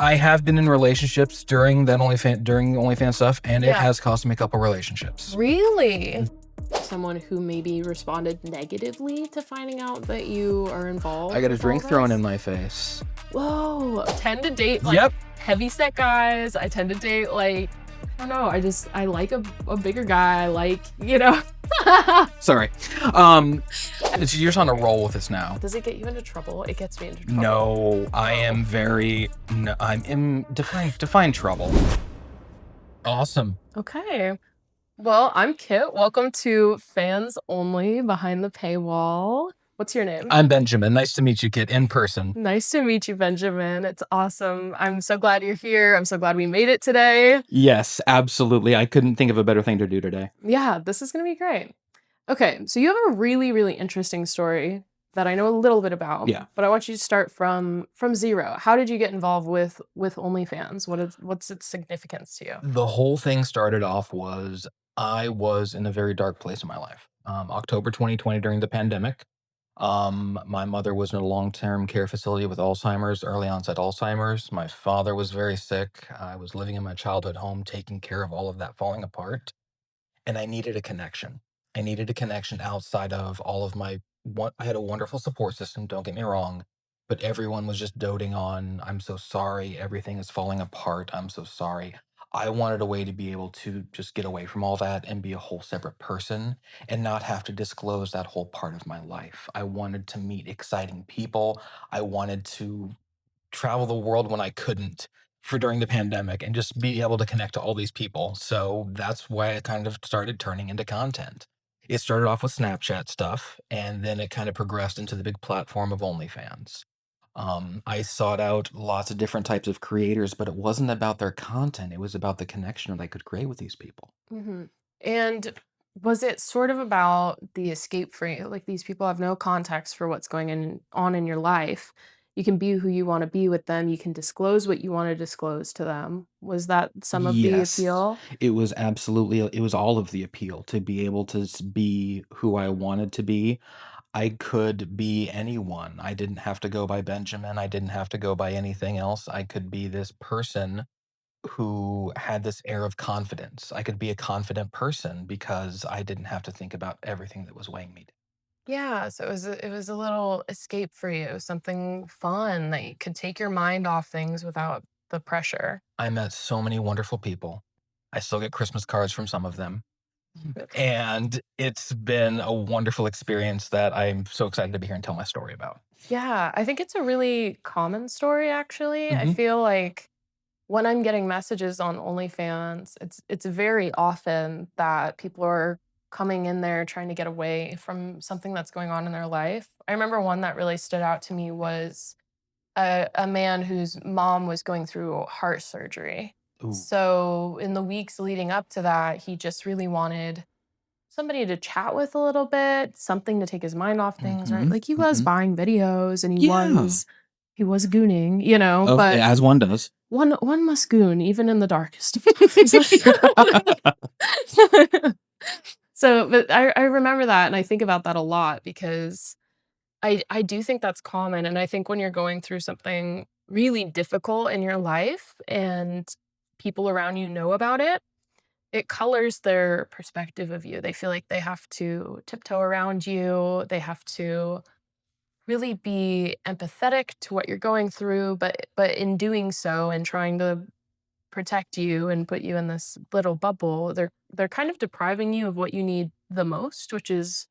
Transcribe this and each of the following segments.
I have been in relationships during OnlyFans stuff, and it Yeah. has cost me a couple relationships. Really? Someone who maybe responded negatively to finding out that you are involved. I got a with all drink thrown this? in my face. Whoa. I tend to date like Yep. heavyset guys. I tend to date like, I don't know, I like a bigger guy. I like, you know. Sorry. You're just on a roll with this now. Does it get you into trouble? It gets me into trouble. No, I am I'm in define trouble. Awesome. Okay. Well, I'm Kit. Welcome to Fans Only Behind the Paywall. What's your name? I'm Benjamin. Nice to meet you, Kit, in person. Nice to meet you, Benjamin. It's awesome. I'm so glad you're here. I'm so glad we made it today. Yes, absolutely. I couldn't think of a better thing to do today. Yeah, this is going to be great. Okay, so you have a really, really interesting story that I know a little bit about. Yeah. But I want you to start from zero. How did you get involved with Onlyfans? What's its significance to you? The whole thing started off was I was in a very dark place in my life. October 2020 during the pandemic. My mother was in a long-term care facility with Alzheimer's, early onset Alzheimer's. My father was very sick. I was living in my childhood home, taking care of all of that falling apart. And I needed a connection. I needed a connection outside of all of I had a wonderful support system, don't get me wrong, but everyone was just doting on, I'm so sorry, everything is falling apart, I'm so sorry. I wanted a way to be able to just get away from all that and be a whole separate person and not have to disclose that whole part of my life. I wanted to meet exciting people. I wanted to travel the world when I couldn't for during the pandemic and just be able to connect to all these people. So that's why it kind of started turning into content. It started off with Snapchat stuff, and then it kind of progressed into the big platform of OnlyFans. I sought out lots of different types of creators, but it wasn't about their content. It was about the connection that I could create with these people. Mm-hmm. And was it sort of about the escape for you? Like these people have no context for what's on in your life. You can be who you want to be with them. You can disclose what you want to disclose to them. Was that some of the Yes, appeal? it was all of the appeal to be able to be who I wanted to be. I could be anyone. I didn't have to go by Benjamin. I didn't have to go by anything else. I could be this person who had this air of confidence. I could be a confident person because I didn't have to think about everything that was weighing me down. Yeah, so it was a little escape for you, something fun that you could take your mind off things without the pressure. I met so many wonderful people. I still get Christmas cards from some of them. And it's been a wonderful experience that I'm so excited to be here and tell my story about. Yeah, I think it's a really common story actually. I Mhm. feel like when I'm getting messages on OnlyFans, it's very often that people are coming in there trying to get away from something that's going on in their life. I remember one that really stood out to me was a man whose mom was going through heart surgery. Ooh. So in the weeks leading up to that, he just really wanted somebody to chat with a little bit, something to take his mind off things, right? Mhm, Like he was mhm. buying videos and Yeah. he was gooning, you know, but As one does. one must goon even in the darkest of times. So, but I remember that and I think about that a lot because I do think that's common, and I think when you're going through something really difficult in your life and people around you know about it, it colors their perspective of you. They feel like they have to tiptoe around you. They have to really be empathetic to what you're going through, but in doing so and trying to protect you and put you in this little bubble, they're kind of depriving you of what you need the most, which is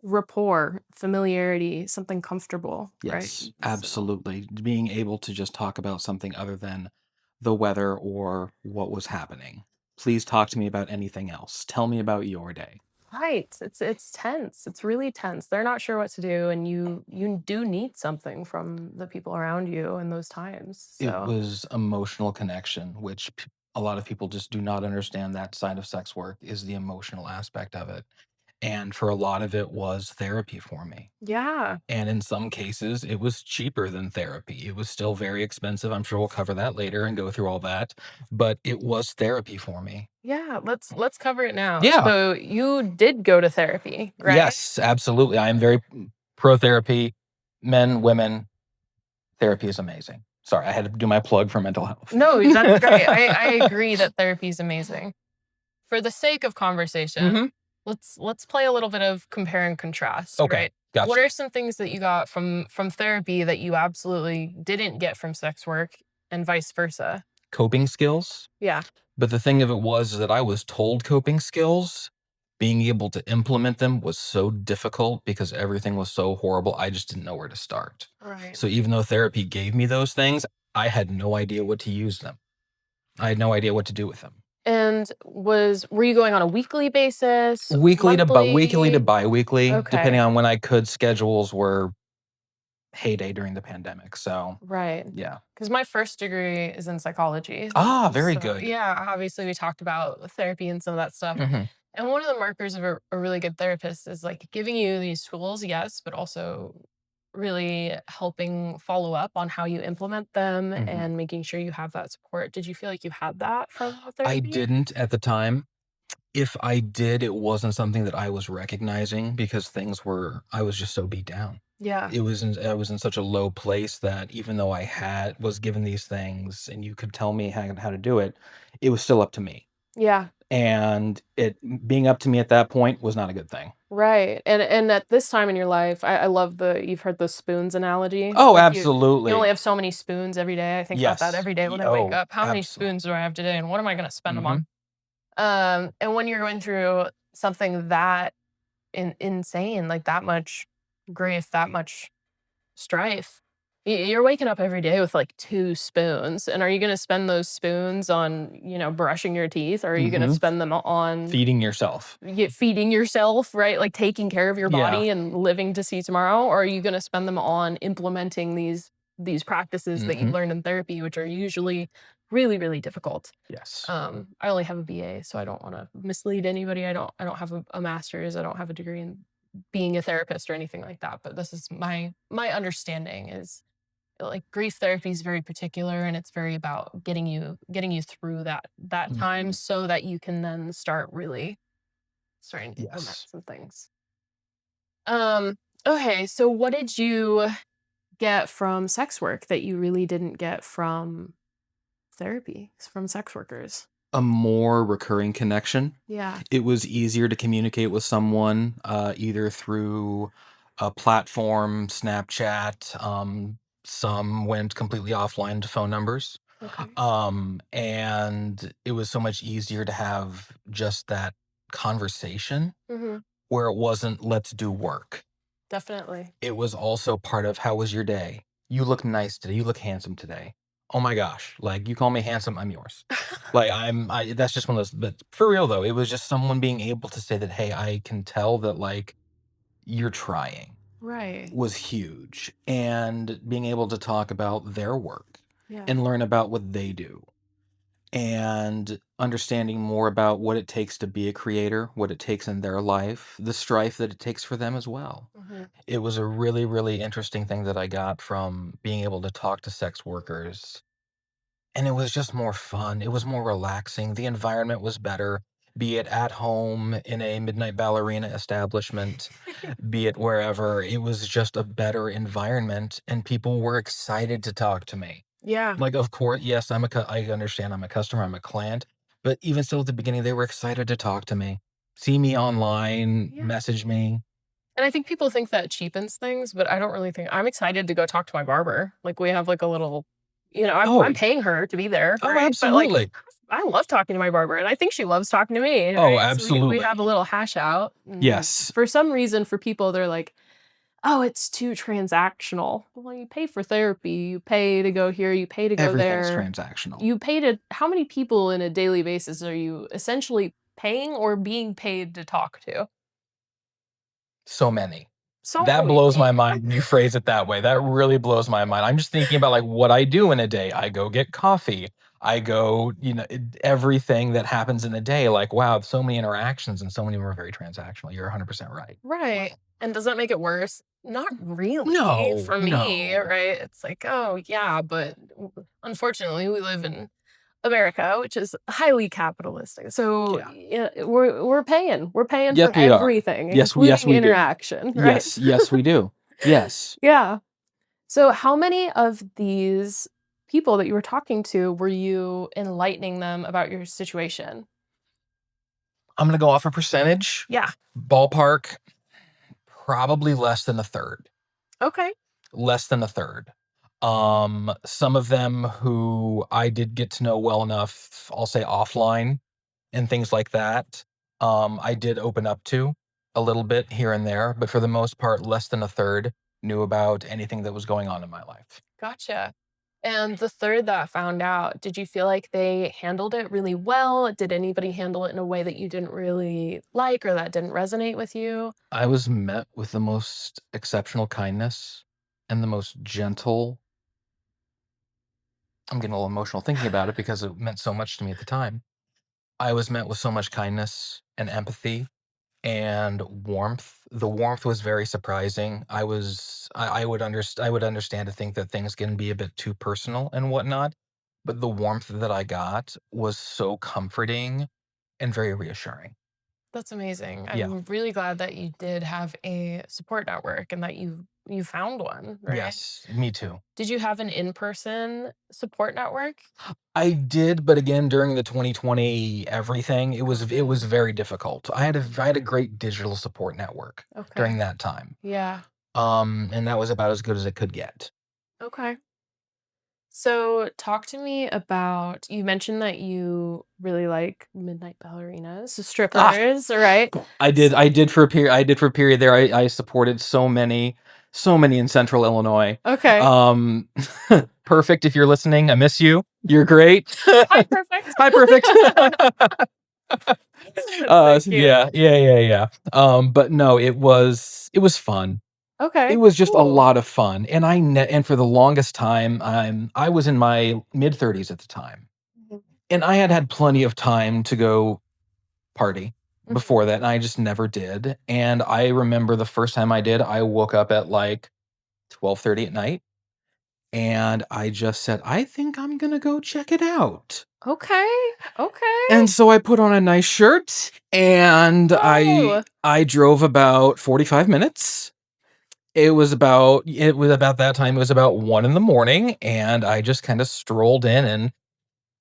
rapport, familiarity, something comfortable, right? Yes, So absolutely. Being able to just talk about something other than the weather or what was happening. Please talk to me about anything else. Tell me about your day. right. It's tense. It's really tense. They're not sure what to do, and you do need something from the people around you in those times. It So was emotional connection, which a lot of people just do not understand that side of sex work is the emotional aspect of it. And for a lot of it was therapy for me. yeah. And in some cases, it was cheaper than therapy. It was still very expensive. I'm sure we'll cover that later and go through all that, but it was therapy for me. Yeah, let's cover it now. Yeah. So you did go to therapy, right? Yes, absolutely. I am very pro therapy, men, women, therapy is amazing. Sorry, I had to do my plug for mental health. No, that's great. I agree that therapy is amazing. For the sake of conversation, Mhm. let's play a little bit of compare and contrast, Okay, right? What gotcha. are some things that you got from therapy that you absolutely didn't get from sex work and vice versa? Coping skills, Yeah. but the thing of it was is that I was told coping skills. Being able to implement them was so difficult because everything was so horrible, I just didn't know where to start. Right. So even though therapy gave me those things, I had no idea what to use them. I had no idea what to do with them. And were you going on a weekly basis, Weekly to monthly? biweekly, depending Okay. on when I could. Schedules were heyday during the pandemic, so Right. yeah. Because my first degree is in psychology. Ah, very So, good. yeah, obviously we talked about therapy and some of that stuff. Mhm, And one of the markers of a really good therapist is like giving you these tools, yes, but also really helping follow up on how you implement them mhm. and making sure you have that support. Did you feel like you had that from the I therapy? didn't at the time. If I did, it wasn't something that I was recognizing because I was just so beat down. Yeah. I was in such a low place that even though was given these things and you could tell me how to do it, it was still up to me. Yeah. And it being up to me at that point was not a good thing. Right, and at this time in your life, I love you've heard the spoons analogy, Oh, like, you only absolutely. have so many spoons every day, I think about that Yes. every day when I wake Oh, up, "How many absolutely. spoons do I have today, and what am I gonna spend them on?" Mhm. And when you're going through something that insane, like that much grief, that much strife. You're waking up every day with like 2 spoons, and are you gonna spend those spoons on, brushing your teeth, or are you gonna Mhm. spend them on Feeding yourself. feeding yourself, right? Like taking care of your Yeah. body and living to see tomorrow, or are you gonna spend them on implementing these practices that you've Mhm. learned in therapy, which are usually really, really difficult. Yes. I only have a BA, so I don't wanna mislead anybody. I don't have a master's. I don't have a degree in being a therapist or anything like that, but this is my understanding is, like, grief therapy is very particular, and it's very about getting you through that time Mhm. so that you can then start really starting to implement Yes. some things. Okay, so what did you get from sex work that you really didn't get from therapy, from sex workers? A more recurring connection. Yeah. It was easier to communicate with someone, either through a platform, Snapchat, some went completely offline to phone numbers, Okay. and it was so much easier to have just that conversation Mhm. where it wasn't, "Let's do work." Definitely. It was also part of, "How was your day? You look nice today. You look handsome today. Oh my gosh, like, you call me handsome, I'm yours." Like, that's just one of those, but for real though, it was just someone being able to say that, "Hey, I can tell that, like, you're trying," Right. was huge, and being able to talk about their work Yeah. and learn about what they do, and understanding more about what it takes to be a creator, what it takes in their life, the strife that it takes for them as well. Mhm. It was a really, really interesting thing that I got from being able to talk to sex workers, and it was just more fun, it was more relaxing, the environment was better, be it at home, in a midnight ballerina establishment, be it wherever, it was just a better environment, and people were excited to talk to me. Yeah. Like, of course, yes, I understand I'm a customer, I'm a client, but even still at the beginning, they were excited to talk to me, see me online, Yeah. message me. And I think people think that cheapens things, but I don't really think I'm excited to go talk to my barber. Like, we have, like, a little Oh, I'm paying her to be there, oh, right? But, like, absolutely. I love talking to my barber, and I think she loves talking to me, Oh, right? So we absolutely. have a little hash out, and Yes. for some reason, for people, they're like, "Oh, it's too transactional." Well, you pay for therapy, you pay to go here, you pay to go Everything's there. transactional. You pay to how many people in a daily basis are you essentially paying or being paid to talk to? So many. So That many. blows my mind when you phrase it that way. That really blows my mind. I'm just thinking about, like, what I do in a day. I go get coffee. I go, everything that happens in a day, like, wow, so many interactions and so many were very transactional. You're 100% right. Right, and does that make it worse? Not really No, for me, no. right? It's like, "Oh, yeah," but unfortunately, we live in America, which is highly capitalistic, so, Yeah. yeah, we're paying Yes, for we are. everything, Yes, including we do. interaction, right? Yes, yes, we do. Yes. Yeah. So how many of these people that you were talking to were you enlightening them about your situation? I'm gonna go off a percentage. Yeah. Ballpark, probably less than a third. Okay. Less than a third. Some of them who I did get to know well enough, I'll say offline and things like that, I did open up to a little bit here and there, but for the most part, less than a third knew about anything that was going on in my life. Gotcha. And the third that found out, did you feel like they handled it really well? Did anybody handle it in a way that you didn't really like or that didn't resonate with you? I was met with the most exceptional kindness and the most gentle. I'm getting a little emotional thinking about it because it meant so much to me at the time. I was met with so much kindness and empathy and warmth. The warmth was very surprising. I would understand to think that things can be a bit too personal and whatnot, but the warmth that I got was so comforting and very reassuring. That's amazing. Yeah. I'm really glad that you did have a support network and that you found one, right? Yes, me too. Did you have an in-person support network? I did, but again, during the 2020 everything, it Okay. was very difficult. I had a great digital support network Okay. during that time. Yeah. And that was about as good as it could get. Okay. So talk to me about you mentioned that you really like midnight ballerinas, so Ah, strippers, right? I did for a period there. I supported so many in Central Illinois. Okay. Um, Perfect if you're listening, I miss you. You're great. Hi, perfect. Hi, Perfect. That's so cute. Yeah. But no, it was fun. It Okay, was just a cool. lot of fun, and and for the longest time, I was in my mid-30s at the time, Mhm, and I had had plenty of time to go party mhm. before that, and I just never did, and I remember the first time I did, I woke up at, like, 12:30 at night, and I just said, "I think I'm gonna go check it out." Okay, And okay. so I put on a nice shirt, and Oh, I drove about 45 minutes. It was about that time, it was about 1 in the morning, and I just kinda strolled in, and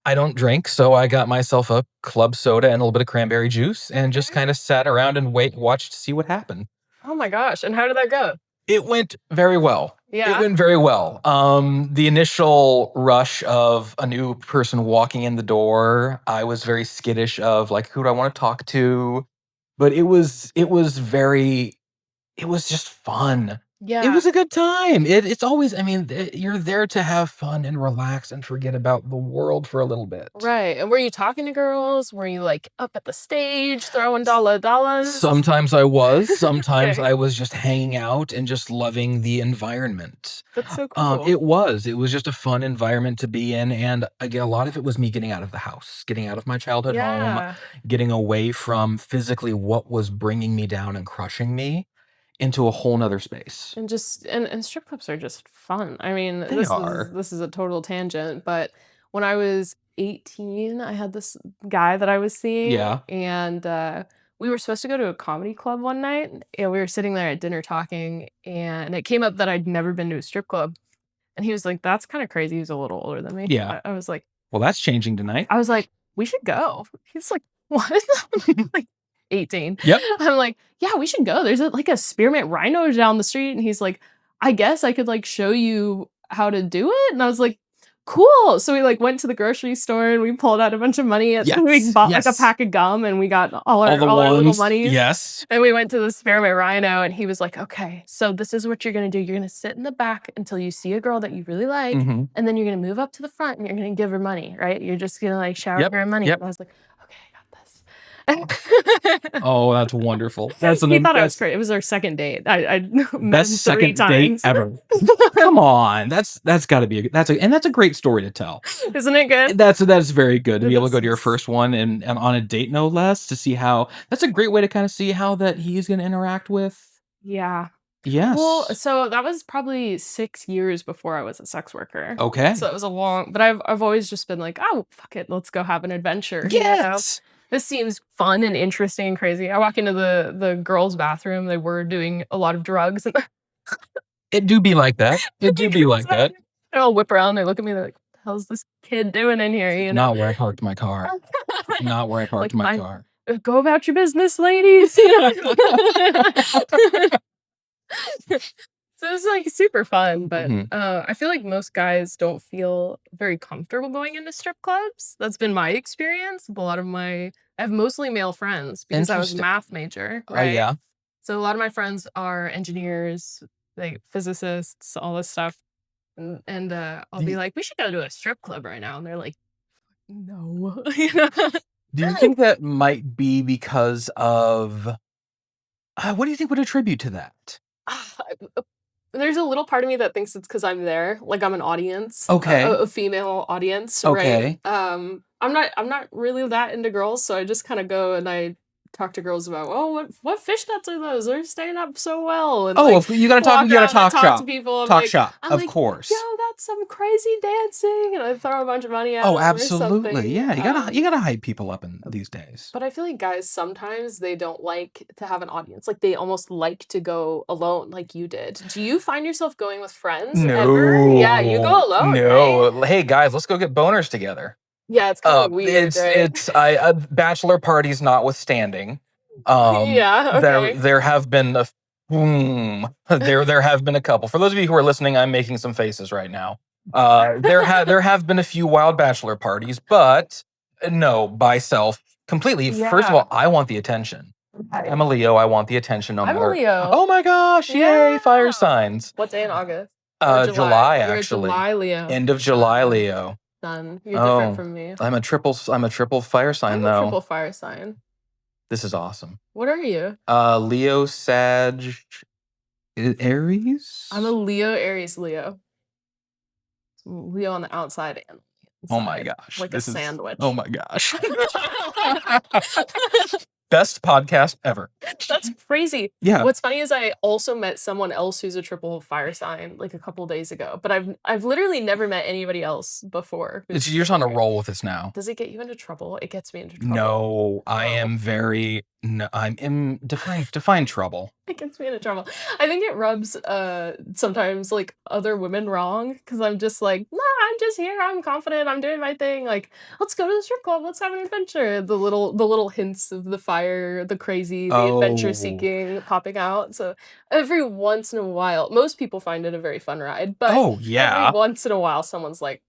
I don't drink, so I got myself a club soda and a little bit of cranberry juice and just okay. kinda sat around and watched to see what happened. Oh my gosh, and how did that go? It went very well. It Yeah, went very well. The initial rush of a new person walking in the door, I was very skittish of, like, "Who do I wanna talk to?" But it was just fun. It yeah. was a good time. It's always I mean, you're there to have fun and relax and forget about the world for a little bit. Right, and were you talking to girls? Were you, like, up at the stage throwing S dollars? Sometimes I was, sometimes Okay, I was just hanging out and just loving the environment. that's so cool. It was just a fun environment to be in, and again, a lot of it was me getting out of the house, getting out of my childhood home, Yeah, getting away from physically what was bringing me down and crushing me into a whole 'nother space. and just and strip clubs are just fun. I mean, They are. this is a total tangent, but when I was 18, I had this guy that I was seeing, Yeah. and, we were supposed to go to a comedy club one night, and we were sitting there at dinner talking, and it came up that I'd never been to a strip club, and he was like, "That's kinda crazy." He was a little older than me. Yeah. Well, that's changing tonight. I was like, "We should go." He's like, "What?" Like, 18. Yep. I'm like, "Yeah, we should go. There's like, a spearmint rhino down the street." And he's like, "I guess I could, like, show you how to do it?" And I was like, "Cool." So we, like, went to the grocery store and we pulled out a bunch of money and we Yes. bought, like, a Yes. pack of gum and we got All the all our little ones. monies. Yes. And we went to the spearmint rhino and he was like, "Okay, so this is what you're gonna do. You're gonna sit in the back until you see a girl that you really like, Mhm. and then you're gonna move up to the front and you're gonna give her money, right? You're just gonna, like, shower Yep. her money." Yep. And I was like, "Okay, I got this." Oh, that's wonderful. He thought I was That's great. It was our second date. I met best him 3 second date times. ever. Come on. That's gotta be that's a great story to tell. Isn't it good? That's very good to be It able to is go to your s first one and on a date no less to see how that's a great way to kinda see how that he's gonna interact with. Yeah. Well, Yes. so that was probably 6 years before I was a sex worker. So Okay. it was a long but I've always just been like, "Oh, fuck it, let's go have an adventure," you know? Yes. This seems fun and interesting and crazy. I walk into the girls' bathroom, they were doing a lot of drugs in It do be like that. It do the be girls' like that. bathroom. They all whip around, they look at me, they're like, hell's this kid doing in here, you know? Not where I parked my car. Not where I parked Like, my "Mind car. go about your business, ladies," you know? So it's, like, super fun, but, Mhm. I feel like most guys don't feel very comfortable going into strip clubs. That's been my experience. A lot of my I have mostly male friends because I was a Interesting. math major, Oh, right? yeah? So a lot of my friends are engineers, like, physicists, all this stuff, and I'll Do be you like, "We should go to a strip club right now," and they're like, "No." You know? do you think that might be because of what do you think would attribute to that? Ah, there's a little part of me that thinks it's because 'cause I'm there, like, I'm an audience, Okay. a female audience, right? Okay. I'm not really that into girls, so I just kinda go and I talk to girls about, "Oh, what fishnets are those? They're staying up so well," and, Oh, like, of you gotta talk walk you gotta around and talk talk to shop. people. I'm Talk like shop, I'm of like, "Yo, course. that's some crazy dancing," and I throw a bunch of money at Oh, them or absolutely. something, Yeah, you gotta hype people up in these days. but I feel like guys sometimes they don't like to have an audience, like, they almost like to go alone like you did. Do you find yourself going with friends ever? Yeah, you go No, alone, right? no. Hey, guys, let's go get boners together. Yeah, it's kinda weird, right? It's bachelor parties notwithstanding. Yeah, okay. There have been there have been a couple. For those of you who are listening, I'm making some faces right now. There have been a few wild bachelor parties, but no, by self completely. First of Yeah, all, I want the attention. right. I'm a Leo. I want the attention no I'm a matter. Leo. Oh my gosh! Yay! Fire Yeah. signs. What day in August? Or July? July You're a actually. July Leo. End of July, Leo. Done. You're different Oh, from me. I'm a triple fire sign I'm a though. triple fire sign. This is awesome. What are you? Leo, Sag, I'm a Aries. Leo, Aries, Leo. Leo on the outside and Oh my inside, gosh, like a this is. Oh sandwich. my gosh. Best podcast ever. That's crazy. Yeah, What's funny is I also met someone else who's a triple fire sign, like, a couple days ago, but I've literally never met anybody else before who's you're just on triple a fire. roll with this now. Does it get you into trouble? It gets me into trouble. No, I Oh. am very. No, I'm in define trouble. It gets me into trouble. I think it rubs, sometimes, like, other women wrong because 'cause I'm just like, "Nah, I'm just here, I'm confident, I'm doing my thing, like, let's go to the strip club, let's have an adventure." The little hints of the fire, the crazy, the adventure Oh, seeking popping out, so every once in a while most people find it a very fun ride, but oh every yeah. once in a while, someone's like,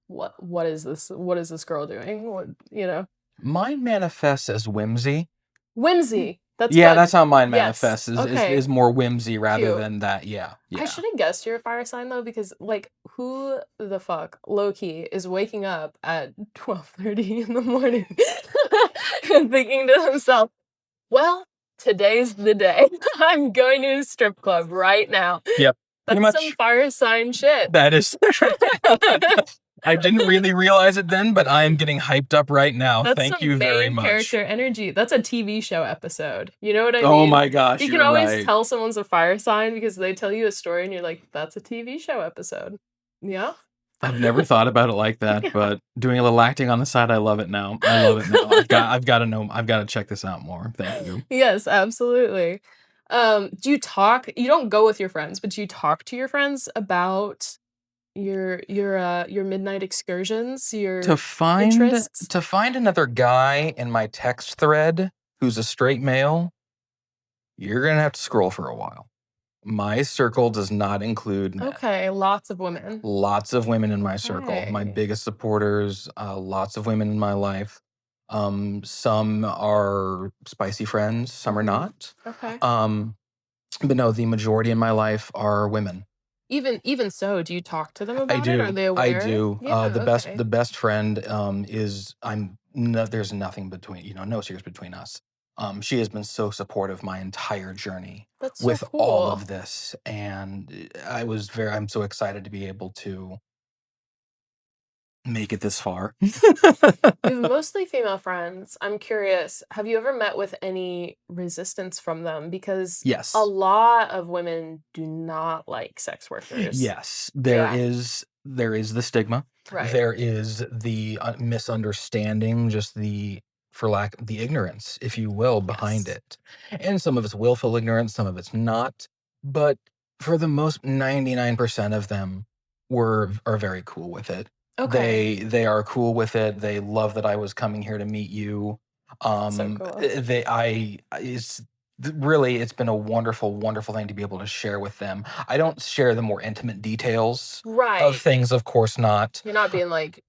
what is this? What is this girl doing?" What you know? Mine manifests as whimsy. Whimsy, that's Yeah, good. that's how mine Yes, manifests okay, is more whimsy rather cute. than that. Yeah, I yeah. should have guessed you're a fire sign though, because like who the fuck, low key, is waking up at 12:30 in the morning and thinking to themselves, well, today's the day. I'm going to a strip club right now. Yep. Pretty That's some much. fire sign shit. That is. I didn't really realize it then, but I am getting hyped up right now. That's Thank some you very main much. character energy. That's a TV show episode. You know what I Oh mean? my gosh, You can you're always right. tell someone's a fire sign because they tell you a story and you're like, that's a TV show episode. Yeah. I've never thought about it like that, Yeah. but doing a little acting on the side, I love it now. I love it now. I've got to know. I've got to check this out more. Thank you. Yes, absolutely. Do you talk you don't go with your friends, but do you talk to your friends about your midnight excursions, your interests? To find another guy in my text thread who's a straight male, you're gonna have to scroll for a while. My circle does not include men. Okay, lots of women. Lots of women in my circle. My Okay. biggest supporters, lots of women in my life. Some are spicy friends, some are Mhm. not. Okay. Um, but no, the majority in my life are women. Even so, do you talk to them I about it? Are do. they I aware? do. Yeah, okay. The best friend is I'm no, there's nothing between, no secrets between us. She has been so supportive my entire journey That's so with all cool. of this, and I'm so excited to be able to make it this far. You have mostly female friends. I'm curious, have you ever met with any resistance from them? Because a Yes. lot of women do not like sex workers. Yes, Yeah, there is the stigma. right. There is the misunderstanding, just the ignorance, if you will, behind Yes. it. And some of it's willful ignorance, some of it's not. But for the most 99% of them, were are very cool with it. Okay. They are cool with it. They love that I was coming here to meet you. That's so cool. They I it's really it's been a wonderful, wonderful thing to be able to share with them. I don't share the more intimate details of Right. things, of course not. You're not being like,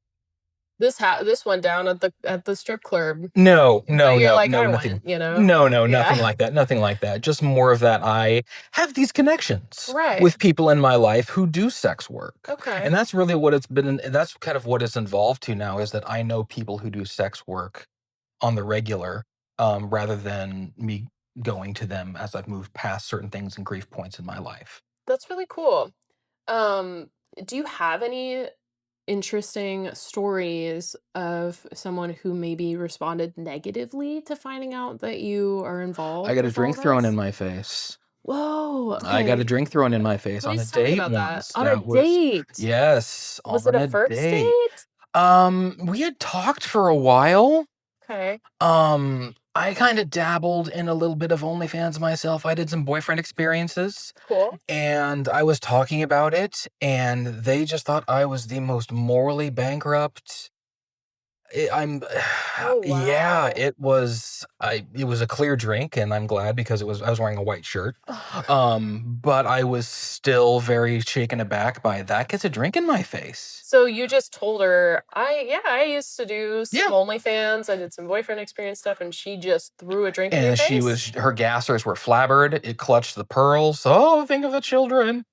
this went down at the strip club, No, but no, you're no, like, no, "I went," nothing. you know? No, no, nothing Yeah. like that, nothing like that. Just more of that I have these connections Right. with people in my life who do sex work. Okay. And that's really what it's been, that's kind of what it's involved to now is that I know people who do sex work on the regular, rather than me going to them as I've moved past certain things and grief points in my life. That's really cool. Um, do you have any interesting stories of someone who maybe responded negatively to finding out that you are I involved got a with all drink thrown in this? my face. Whoa, I got a okay. drink thrown in my face on a Please tell me date about that. once. On a That was date. yes, Was it on a a first date. date? We had talked for a while. Okay, I kinda dabbled in a little bit of OnlyFans myself. I did some boyfriend experiences, cool. and I was talking about it, and they just thought I was the most morally bankrupt. I'm Oh, yeah, wow. it was a clear drink, and I'm glad because I was wearing a white shirt. Oh, But I was still very shaken aback by that gets a drink in my face. so you just told her, I used to do some Yeah. OnlyFans, I did some boyfriend experience stuff, and she just threw a drink in your And face? her gassers were flabbered, it clutched the pearls, "Oh, think of the children."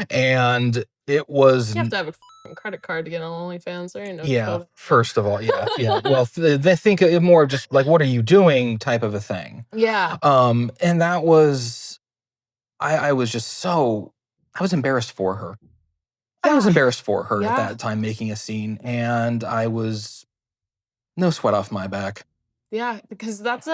And it was You have n to have a f***ing credit card to get on OnlyFans, there ain't no yeah, children there. first of all, yeah, yeah. Well, they think it more of just like, "What are you doing?" type of a thing. Yeah, And that was I was just so I was embarrassed for her. I was yeah, embarrassed for her at yeah, that time making a scene, and I was no sweat off my back. yeah, because that's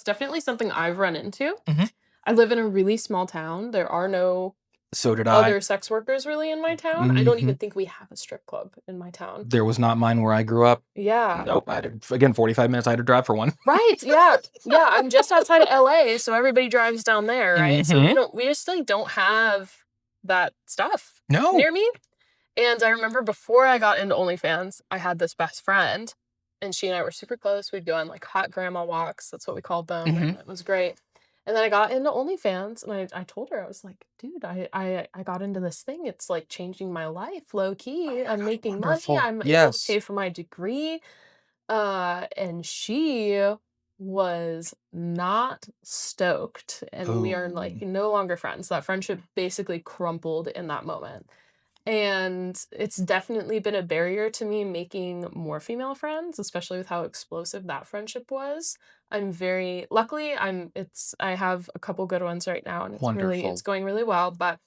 definitely something I've run into. Mhm. I live in a really small town, there are no So did I. other sex workers really in my town. I don't even Mhm. think we have a strip club in my town. There was not mine where I grew up. Yeah. Nope, I had to again, 45 minutes I had to drive for one. Right, yeah, yeah, I'm just outside of LA, so everybody drives down there, right? So Mhm. we just, like, don't have that stuff No. near me, and I remember before I got into OnlyFans, I had this best friend, and she and I were super close, we'd go on, like, hot grandma walks, that's what we called them, and Mhm. it was great, and then I got into OnlyFans, and I told her, I was like, "Dude, I got into this thing, it's, like, changing my life low Oh key, my I'm god, making money, wonderful. I'm able to Yes. pay for my degree." And she was not stoked, and we are, like, Oh, no longer friends. That friendship basically crumpled in that moment. And it's definitely been a barrier to me making more female friends, especially with how explosive that friendship was. I'm very luckily I have a couple good ones right now and it's wonderful. going really well, but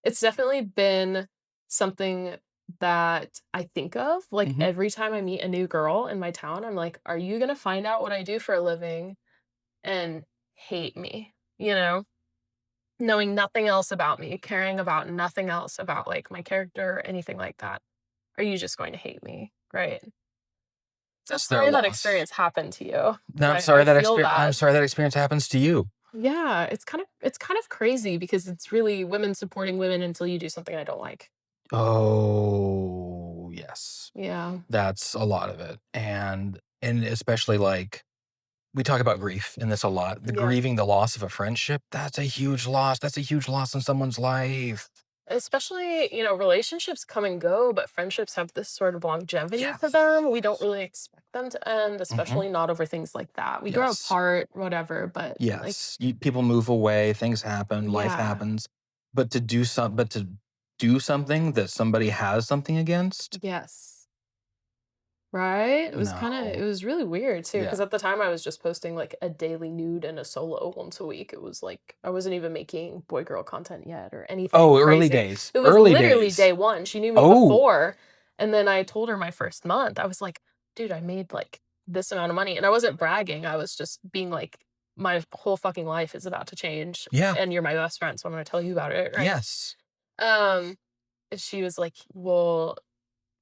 it's definitely been something that I think of like Mhm. every time I meet a new girl in my town. I'm like, "Are you going to find out what I do for a living and hate me?" You know? Knowing nothing else about me, caring about nothing else about, like, my character or anything like that. Are you just going to hate me? Right. So That's their sorry that loss. experience happened to you, No, 'cause I feel I'm that. sorry that experience happens to you. Yeah, it's kind of crazy because it's really women supporting women until you do something I don't like. Oh, yes. Yeah. That's a lot of it. And especially, like, we talk about grief in this a lot. The Yeah. grieving the loss of a friendship, that's a huge loss. That's a huge loss in someone's life. Especially, relationships come and go, but friendships have this sort of longevity to Yes. them. We don't really expect them to end, Mhm. especially not over things like that. We grow Yes. apart, whatever, but like, Yes. People move away, things happen, life yeah. happens. But to do something that somebody has something against? Yes. Right? It No. was really weird too, because Yeah. at the time I was just posting like a daily nude and a solo once a week. It was like I wasn't even making boy girl content yet or anything Oh, early crazy. days. It was Early literally days. day one. She knew me Oh, before. And then I told her my first month. I was like, dude, I made like this amount of money. And I wasn't bragging. I was just being like, my whole fucking life is about to change. yeah. And you're my best friend. So I'm gonna tell you about it. Right. Yes. Um, and she was like, well,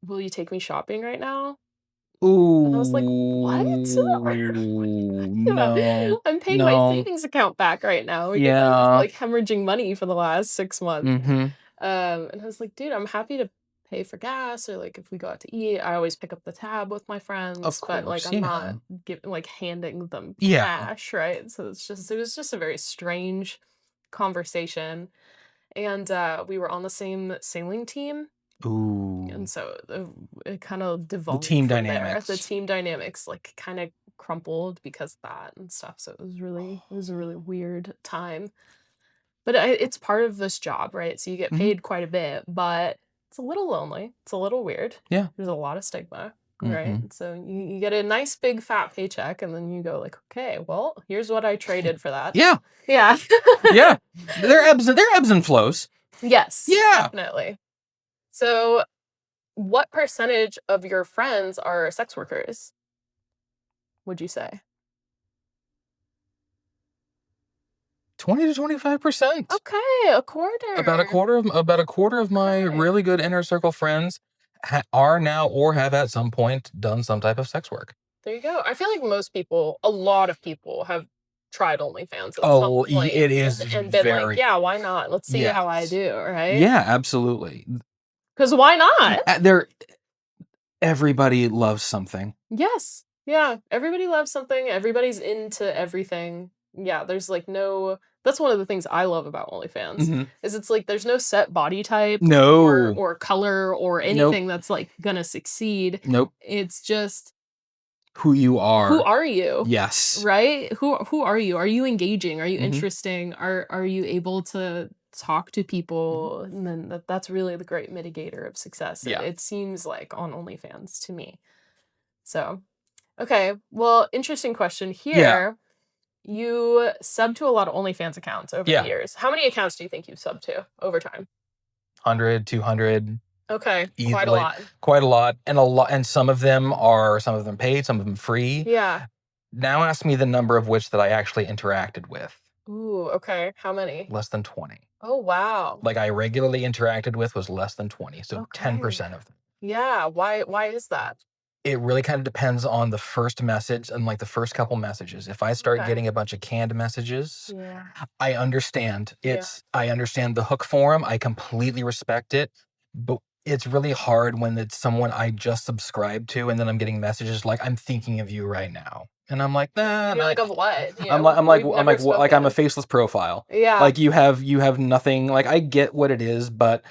will you take me shopping right now? And I was like, "What? Ooh, Yeah, no. I'm paying my No. savings account back right now because I was, Yeah. like, hemorrhaging money for the last 6 months." Mhm. And I was like, "Dude, I'm happy to" pay for gas or, like, if we go out to eat, I always pick up the tab with my Of friends, but, like, course, I'm not yeah. handing them Yeah. cash, right? So it was just a very strange conversation, and, we were on the same sailing team, and Ooh. so, it kinda The devolved team from there. The dynamics. team dynamics, like, kinda crumpled because of that and stuff, so it was a really weird time. But it's part of this job, right? So you get Mhm. paid quite a bit, but it's a little lonely. It's a little weird. Yeah. There's a lot of stigma, right? Mhm. So you get a nice big fat paycheck and then you go like, okay, well, here's what I traded for that. Yeah. Yeah. Yeah. There are ebbs and flows. Yes, Yeah. definitely. So what percentage of your friends are sex workers, would you say? 20 to 25%. Okay, a quarter. About a quarter of my Okay. really good inner circle friends are now or have at some point done some type of sex work. There you go. I feel like most people, a lot of people have tried OnlyFans at some Oh, point it is and been like, very "Yeah, why not? Let's see how I yes. do," right? Yeah, absolutely. Because why not? There everybody loves something. Yes. Yeah, everybody loves something, everybody's into everything. Yeah, there's, like, no that's one of the things I love about OnlyFans, Mhm. is it's like there's no set body type No. or color or Nope. anything that's, like, gonna succeed. Nope. It's just Who you who are. are you? Yes. Right? Who are you? Are you engaging? Are you Mhm. interesting? Are you able to talk to Mhm. people? And then that's really the great mitigator of success. Yeah. It seems like on OnlyFans to me. So, okay. Well, interesting question Yeah. here. You sub to a lot of OnlyFans accounts over the Yeah. years. How many accounts do you think you've subbed to over time? 100, 200 Okay, quite a easily. lot. Quite a lot and some of them paid, some of them free. Yeah. Now ask me the number of which that I actually interacted with. Ooh, okay. How many? Less than 20. Oh, wow. Like I regularly interacted with was less than 20, so Okay. 10% of them. Yeah. Why is that? It really kind of depends on the first message and like the first couple messages. If I start Okay. getting a bunch of canned messages, Yeah. I understand. Yeah. I understand the hook for 'em. I completely respect it, but it's really hard when it's someone I just subscribed to, and then I'm getting messages like, "I'm thinking of you right now." And I'm like, "Nah," And you're like, "Of what?" You know, we've I'm never like, "Well," like, I'm a spoken. faceless profile. Yeah. Like, you have nothing like, I get what it is, but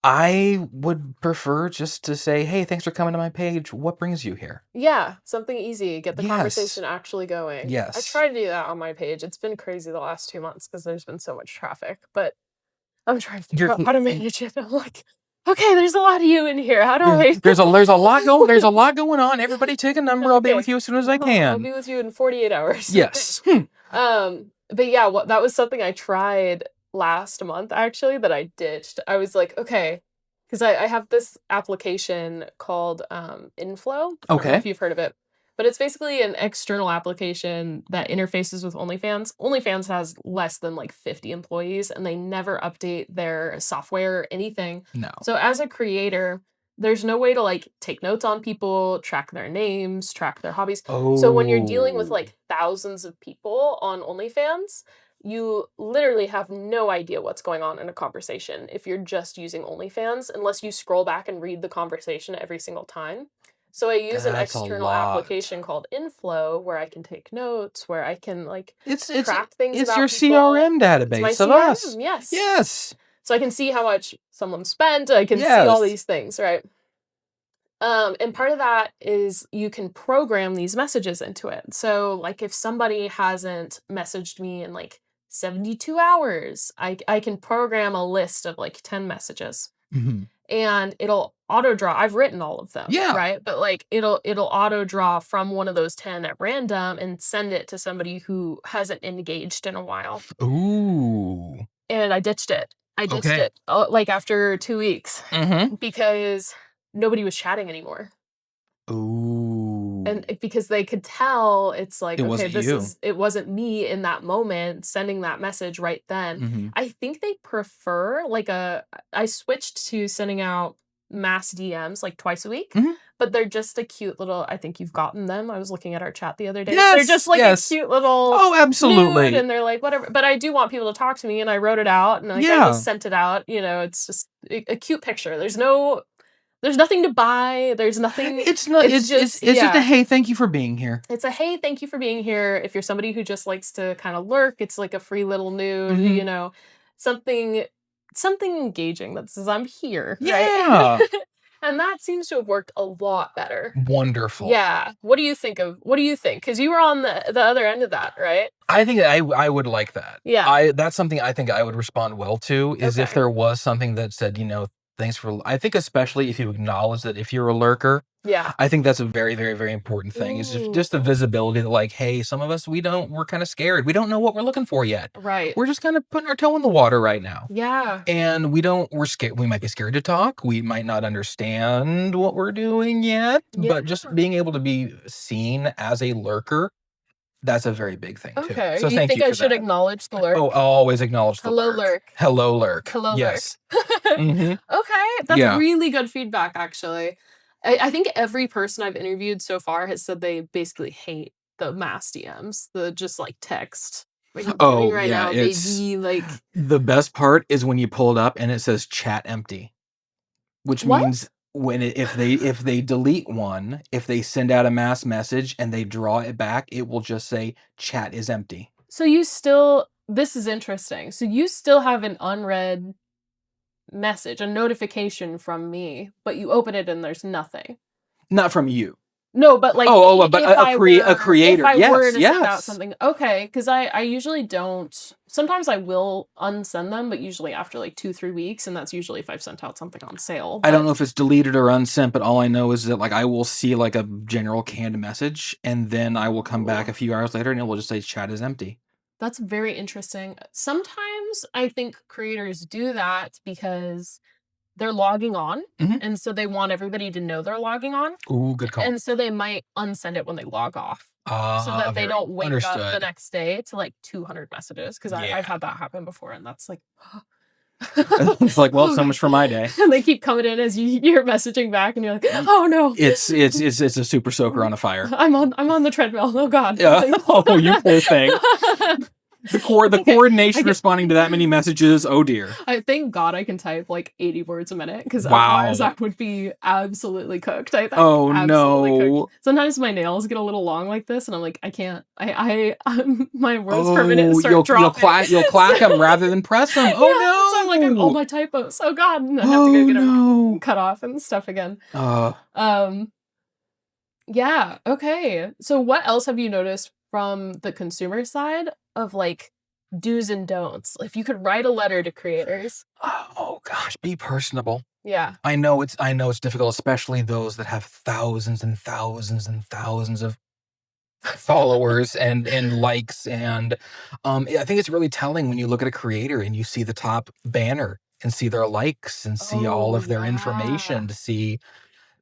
I would prefer just to say, "Hey, thanks for coming to my page. What brings you here?" Yeah, something easy, get the Yes. conversation actually going. I Yes. try to do that on my page. It's been crazy the last 2 months because 'cause there's been so much traffic, but I'm trying to figure You're out how to manage it. I'm like, "Okay, there's a lot of you in here. How do I" there's a lot going on. Everybody take a number. I'll be with Okay. you as soon as I I'll can. be with you in 48 hours. Okay. Yes. Hmm. But yeah, what that was something I tried last month actually that I ditched. I was like, okay, because I have this application called Inflow. I don't know Okay. if you've heard of it, but it's basically an external application that interfaces with OnlyFans. OnlyFans has less than like 50 employees and they never update their software or anything. No. So as a creator, there's no way to like take notes on people, track their names, track their hobbies. So when you're dealing with Oh. like thousands of people on OnlyFans, you literally have no idea what's going on in a conversation if you're just using OnlyFans, unless you scroll back and read the conversation every single time. So I use an That's a external lot. application called Inflow where I can take notes, where I can like It's track things it's your about people. CRM It's my database of us. CRM, yes. Yes. So I can see how much someone spent, I can see all Yes. these things, right? And part of that is you can program these messages into it. So, like, if somebody hasn't messaged me in like 72 hours, I can program a list of like 10 messages Mhm. and it'll auto draw. I've written all of them, Yeah. right? But like it'll auto draw from one of those 10 at random and send it to somebody who hasn't engaged in a while. Ooh. And I ditched it. I ditched Okay. it like after 2 weeks Mhm. because nobody was chatting anymore. And Ooh. because they could tell it's like, It okay, wasn't you. it wasn't me in that moment sending that message right then. Mhm. I think they prefer like I switched to sending out mass DMs like twice a week, Mhm. but they're just a cute little I think you've gotten them. I was looking at our chat the other day. They're just Yes. like a Yes. cute little Oh, nude absolutely. and they're like whatever. But I do want people to talk to me and I wrote it out and like I just Yeah. sent it out, you know, it's just a cute picture. There's no There's nothing to buy, there's nothing It's not it's just it's just a, yeah. "Hey, thank you for being here." It's a, "Hey, thank you for being here." If you're somebody who just likes to kinda lurk, it's like a free little nude, Mhm. something something engaging that says, "I'm here," right? Yeah. And that seems to have worked a lot better. Wonderful. Yeah. What do you think? Because you were on the other end of that, right? I think I would like that. Yeah. That's something I think I would respond well to, is if Okay. there was something that said, "Thanks for," I think especially if you acknowledge that if you're a lurker, Yeah. I think that's a very, very, very important thing, is just the Ooh. visibility that, like, hey, some of us, we're kinda scared. We don't know what we're looking for yet. Right. We're just kinda putting our toe in the water right now. Yeah. And we're scared. We might be scared to talk. We might not understand what we're doing yet, Yeah. but just being able to be seen as a lurker, that's a very big thing too. Okay. So You thank think you I for should that. acknowledge the Oh, lurk? I'll always acknowledge the Hello, lurk. lurk. Hello, lurk. Hello, lurk. Yes. Mhm. Okay, that's Yeah. really good feedback, actually. I think every person I've interviewed so far has said they basically hate the mass DMs, the just, like, text. "What are you doing Oh, right yeah, now, baby?" Like, the best part is when you pull it up and it says chat empty, which means "What?" if they delete one, if they send out a mass message and they draw it back, it will just say chat is empty. So you still this is interesting. So you still have an unread message, a notification from me, but you open it and there's nothing. Not from you. No, but, like, Oh, but if I a were if creator. I were Yes, to send out yes. something okay, because I usually don't sometimes I will unsend them, but usually after, like, 2, 3 weeks, and that's usually if I've sent out something on sale, I don't but know if it's deleted or unsent, but all I know is that, like, I will see, like, a general canned message, and then I will come back ooh, a few hours later, and it will just say chat is empty. that's very interesting. Sometimes I think creators do that because they're logging on, Mhm. and so they want everybody to know they're logging on, Ooh, good call. and so they might unsend it when they log off, so that they Very don't wake up the understood. next day to, like, 200 messages, 'cause I've Yeah. had that happen before, and that's like, It's like, well, oh so god. much for my day. And they keep coming in as you're messaging back, and you're like, Y "Oh, no. it's a super soaker on a fire. I'm on the treadmill. Oh god." Yeah. Like Oh, you poor thing. It's The okay. I coordination can responding to that many messages, oh dear. I thank God I can type, like, 80 words a minute, because otherwise I Wow. would be absolutely cooked, I think. Oh, Absolutely cooked. no. Sometimes my nails get a little long like this, and I'm like, "I can't. My words per minute Oh, start dropping." you'll So clack them rather than press them. yeah, so I'm like, "I'm all Oh, no. my typos. Oh god," and I have to go Oh, get them no. cut off and stuff again. Uh, Um Yeah, okay. So what else have you noticed from the consumer side of, like, do's and don'ts? If you could write a letter to creators. oh gosh, be personable. Yeah. I know it's difficult, especially those that have thousands and thousands and thousands of followers and likes, and I think it's really telling when you look at a creator and you see the top banner and see their likes and see all Oh, of their yeah. information to see.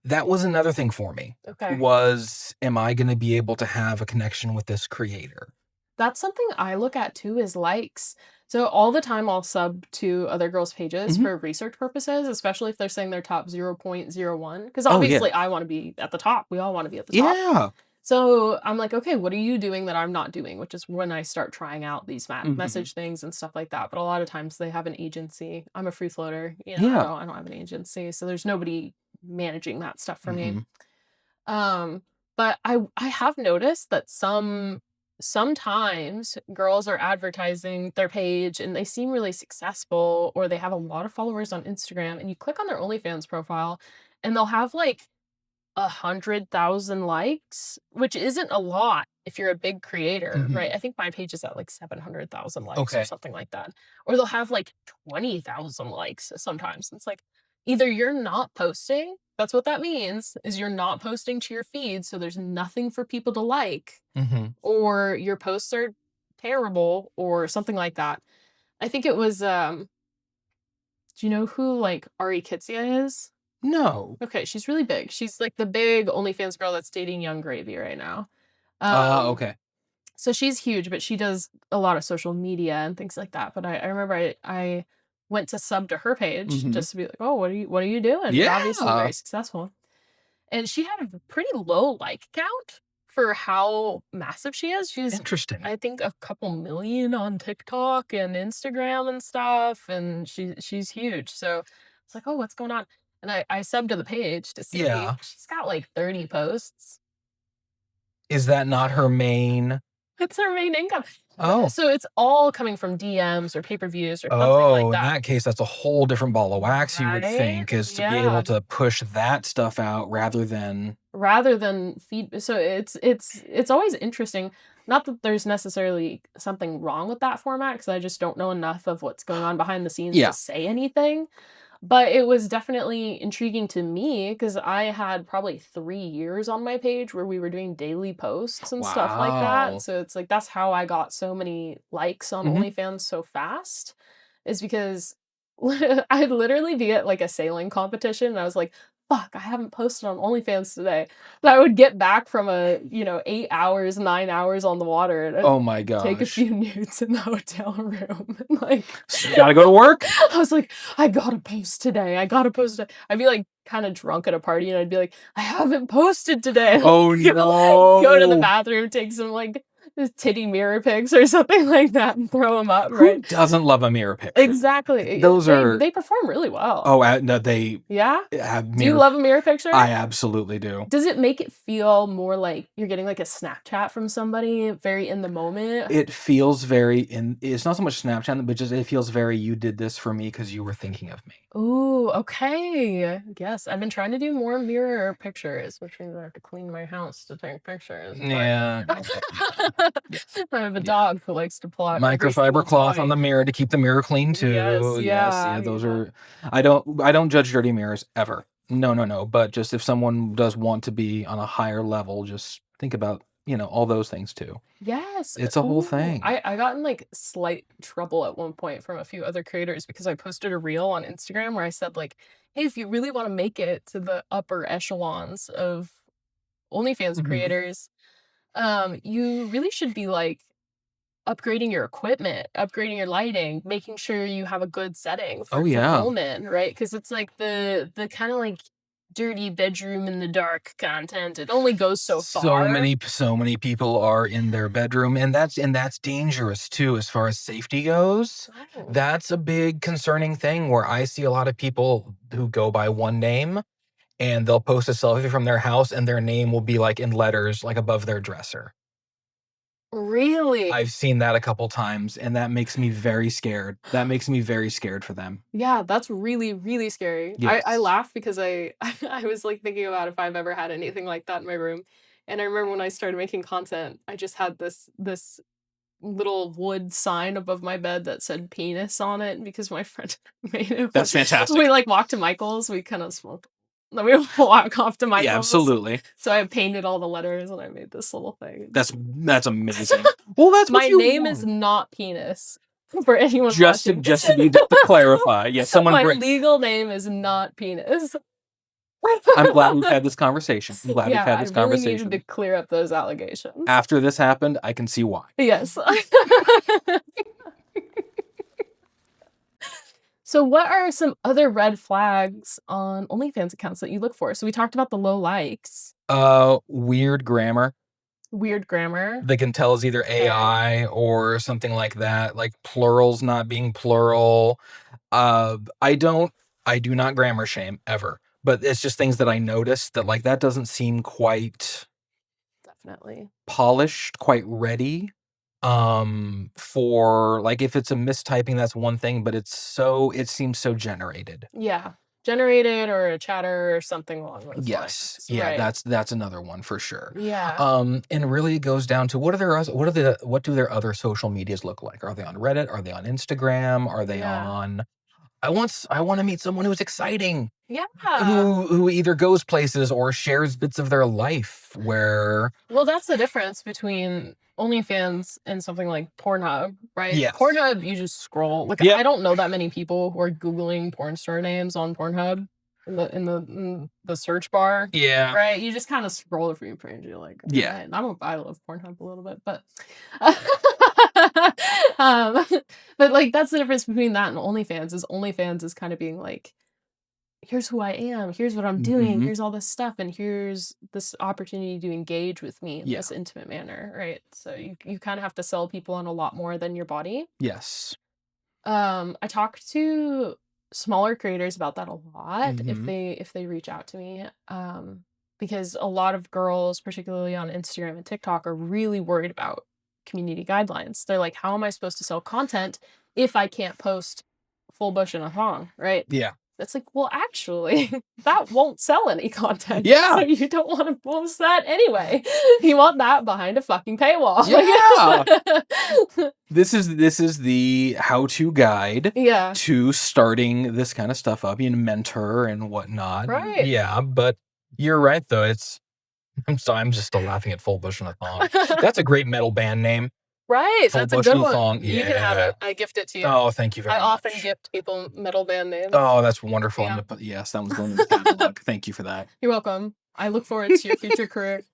That was another thing for me, Okay. was, am I going to be able to have a connection with this creator? That's something I look at too is likes. So all the time I'll sub to other girls' pages Mhm. for research purposes, especially if they're saying they're top 0.01, because Oh yeah. obviously I wanna be at the top. We all wanna be at the top. Yeah. So I'm like, "Okay, what are you doing that I'm not doing?" Which is when I start trying out these Mhm. message things and stuff like that, but a lot of times they have an agency. I'm a free floater, Yeah. I don't have an agency, so there's nobody managing that stuff for me. Mhm. Um, but I have noticed that sometimes girls are advertising their page and they seem really successful, or they have a lot of followers on Instagram, and you click on their OnlyFans profile and they'll have like 100,000 likes, which isn't a lot if you're a big creator, right? Mhm. I think my page is at like 700,000 likes or Okay. something like that. Or they'll have like 20,000 likes sometimes. It's like either you're not posting, that's what that means, is you're not posting to your feed, so there's nothing for people to like, Mhm. or your posts are terrible or something like that. I think it was do you know who like Ari Kitsia is? No. Okay, she's really big. She's like the big OnlyFans girl that's dating Young Gravy right now. Ah, Um, okay. so she's huge, but she does a lot of social media and things like that. But I remember I went to sub to her page Mhm. just to be like, oh, what are you doing? You're obviously Yeah. very successful. And she had a pretty low like count for how massive she is. She's Interesting. I think a couple million on TikTok and Instagram and stuff, and she's huge. So it's like, oh, what's going on? and I subbed to the page to see. Yeah. She's got, like, 30 posts. Is that not her main? It's her main income. Oh. So it's all coming from DMs or pay-per-views or something like Oh, in that. that case, that's a whole different ball of wax, you would Right? think, is to be able Yeah. to push that stuff out rather than. Rather than feed, so it's always interesting. Not that there's necessarily something wrong with that format, because I just don't know enough of what's going on behind the scenes to Yeah. say anything. But it was definitely intriguing to me because I had probably 3 years on my page where we were doing daily posts and stuff like that. Wow. So it's like that's how I got so many likes on Mhm. OnlyFans so fast, is because I'd literally be at like a sailing competition and I was like, fuck, I haven't posted on OnlyFans today. But I would get back from 8 hours, 9 hours on the water, and I'd Oh my take a gosh. few nudes in the hotel room. And like So you gotta go to work? I was like, "I gotta post today, I gotta post today." I'd be, like, kinda drunk at a party, and I'd be like, "I haven't posted today." Oh Go to the no. bathroom, take some, like, titty mirror pics or something like that and throw them up, Who right? doesn't love a mirror picture? Exactly, Those are. they perform really well. Oh, no, they Yeah? have Do you mirror. love a mirror picture? I absolutely do. Does it make it feel more like you're getting, like, a Snapchat from somebody, very in the moment? It feels very it's not so much Snapchat, but just it feels very, "You did this for me because you were thinking of me." Ooh, okay. Yes, I've been trying to do more mirror pictures, which means I have to clean my house to take pictures, but Yeah. Yeah. I have a Yeah. dog who likes to pull out every Microfiber single cloth on toy. the mirror to keep the mirror clean Yes, too. Yes, yeah, yeah, those yeah. are. I don't judge dirty mirrors ever. No, no, no, but just if someone does want to be on a higher level, just think about, all those things too. Yes. It's a whole Ooh, thing. I got in, like, slight trouble at one point from a few other creators because I posted a reel on Instagram where I said, like, "Hey, if you really wanna make it to the upper echelons of OnlyFans Mhm. creators, you really should be, like, upgrading your equipment, upgrading your lighting, making sure you have a good setting Oh, to yeah. film in, right? Because it's like the kinda, like, dirty bedroom in the dark content, it only goes so far. So many people are in their bedroom, and that's dangerous too as far as safety goes. Oh. That's a big concerning thing where I see a lot of people who go by one name, and they'll post a selfie from their house, and their name will be, like, in letters, like, above their dresser. Really? I've seen that a couple times, and that makes me very scared. That makes me very scared for them. Yeah, that's really, really scary. I Yes. laugh because I I was, like, thinking about if I've ever had anything like that in my room, and I remember when I started making content, I just had this little wood sign above my bed that said penis on it because my friend made it when That's fantastic. we, like, walked to Michael's, we kinda smoked then we walk off to Yeah, Michael's, absolutely. so I painted all the letters and I made this little thing. That's amazing. Well, that's what My you name is want. not penis for anyone Just to watching. just to be just to clarify, yeah, someone My bring. legal name is not penis. I'm glad we've had this conversation. I'm glad we've Yeah, had I this really needed to conversation. clear up those allegations. After this happened, I can see why. Yes. So what are some other red flags on OnlyFans accounts that you look for? So we talked about the low likes, Weird grammar. weird grammar. They can tell is either Okay. AI or something like that, like plurals not being plural. I don't I do not grammar shame ever, but it's just things that I notice that, like, that doesn't seem quite Definitely. polished, quite ready. For like, if it's a mistyping, that's one thing, but it seems so generated. Yeah. Generated or a chatter or something along those Yes. lines. Yeah, Right. that's another one for sure. Yeah. And really it goes down to what do their other social medias look like? Are they on Reddit? Are they on Instagram? Are they Yeah. on I wanna meet someone who's exciting, Yeah. who either goes places or shares bits of their life where. Well, that's the difference between OnlyFans and something like Pornhub, right? Yes. Pornhub, you just scroll. Like, I Yep. don't know that many people who are Googling porn star names on Pornhub in the search bar, Yeah. right? You just kind of scroll through your page. You're like, all Yeah. right. I love Pornhub a little bit, but um, but like that's the difference between that and OnlyFans. Is OnlyFans is kind of being like, here's who I am, here's what I'm doing, Mhm. here's all this stuff, and here's this opportunity to engage with me in Yeah. this intimate manner, right? So you kind of have to sell people on a lot more than your body. Yes. I talked to smaller creators about that a lot Mhm. if they reach out to me, because a lot of girls, particularly on Instagram and TikTok, are really worried about community guidelines. They're like, "How am I supposed to sell content if I can't post full bush in a thong?" Right? Yeah. It's like, well, actually, that won't sell any content, so Yeah. you don't want to post that anyway. You want that behind a fucking paywall. Yeah. Like, This is the how-to guide yeah, to starting this kind of stuff up, being a mentor and whatnot. right. Yeah, but you're right though. I'm just still laughing at Full Bush and a Thong. That's a great metal band name. Right, Full that's a Bush good and a one. Thong. You can have Yeah. it. I gift it to you. Oh, thank you I very often much. gift people metal band names. Oh, that's wonderful. I'm Yeah. gonna put yes, that one's going in the catalog. Thank you for that. You're welcome. I look forward to your future career.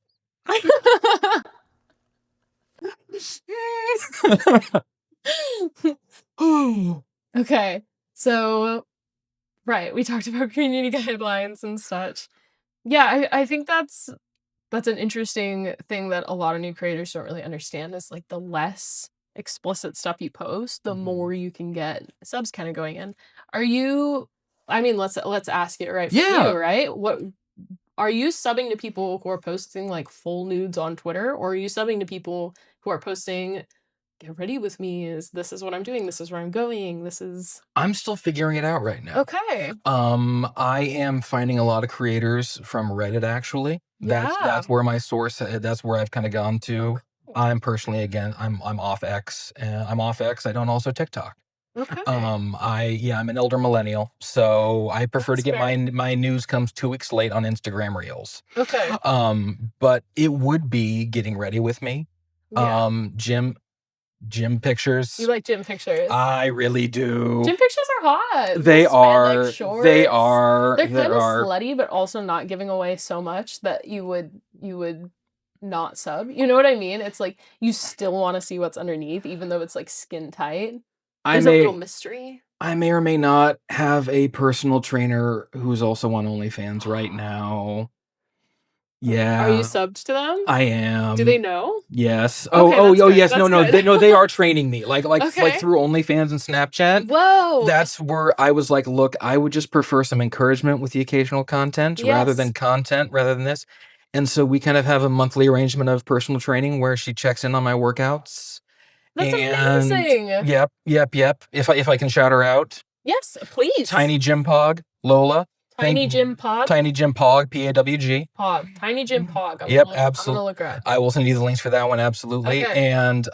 Okay, so right, we talked about community guidelines and such. Yeah, I think that's an interesting thing that a lot of new creators don't really understand is, like, the less explicit stuff you post, the Mhm. more you can get subs kinda going in. Are you I mean, let's ask it right from you, Yeah. right? What are you subbing to people who are posting, like, full nudes on Twitter, or are you subbing to people who are posting, "Get ready with me, this is what I'm doing, this is where I'm going, this is" I'm still figuring it out right now. Okay. I am finding a lot of creators from Reddit actually. Yeah. That's where my source that's where I've kind of gone Oh, to. cool. I'm personally again, I'm off X. I'm off X. I don't also TikTok. Okay. I'm an elder millennial, so I prefer to That's get fair. my news comes 2 weeks late on Instagram Reels. Okay. But it would be getting ready with me. Yeah. Gym You pictures. like gym pictures. I really do. Gym pictures are hot. The They spandex are, they shorts. are, They're there kinda are. slutty, but also not giving away so much that you would not sub. You know what I mean? It's like you still wanna see what's underneath even though it's, like, skin tight. I There's a little may mystery. I may or may not have a personal trainer who's also on Onlyfans right now. Are you Yeah, subbed to them? I Do they am. know? Yes. Okay, that's Oh, good, yes. No, that's no, good. they are training me. Like Okay. through OnlyFans and Snapchat. Whoa! That's where I was like, "Look, I would just prefer some encouragement with the occasional Yes. content rather than this." And so we kind of have a monthly arrangement of personal training where she checks in on my workouts. That's And amazing! yep. If I can shout her out, Yes, please. Tiny Gym Pog, Lola. Thank Tiny Gym Pod? Tiny Gym Pog, PAWG. Pog. Tiny Gym Pog. Yep, I'm gonna absolutely. look her up. I will send you the links for that one, absolutely. Okay. And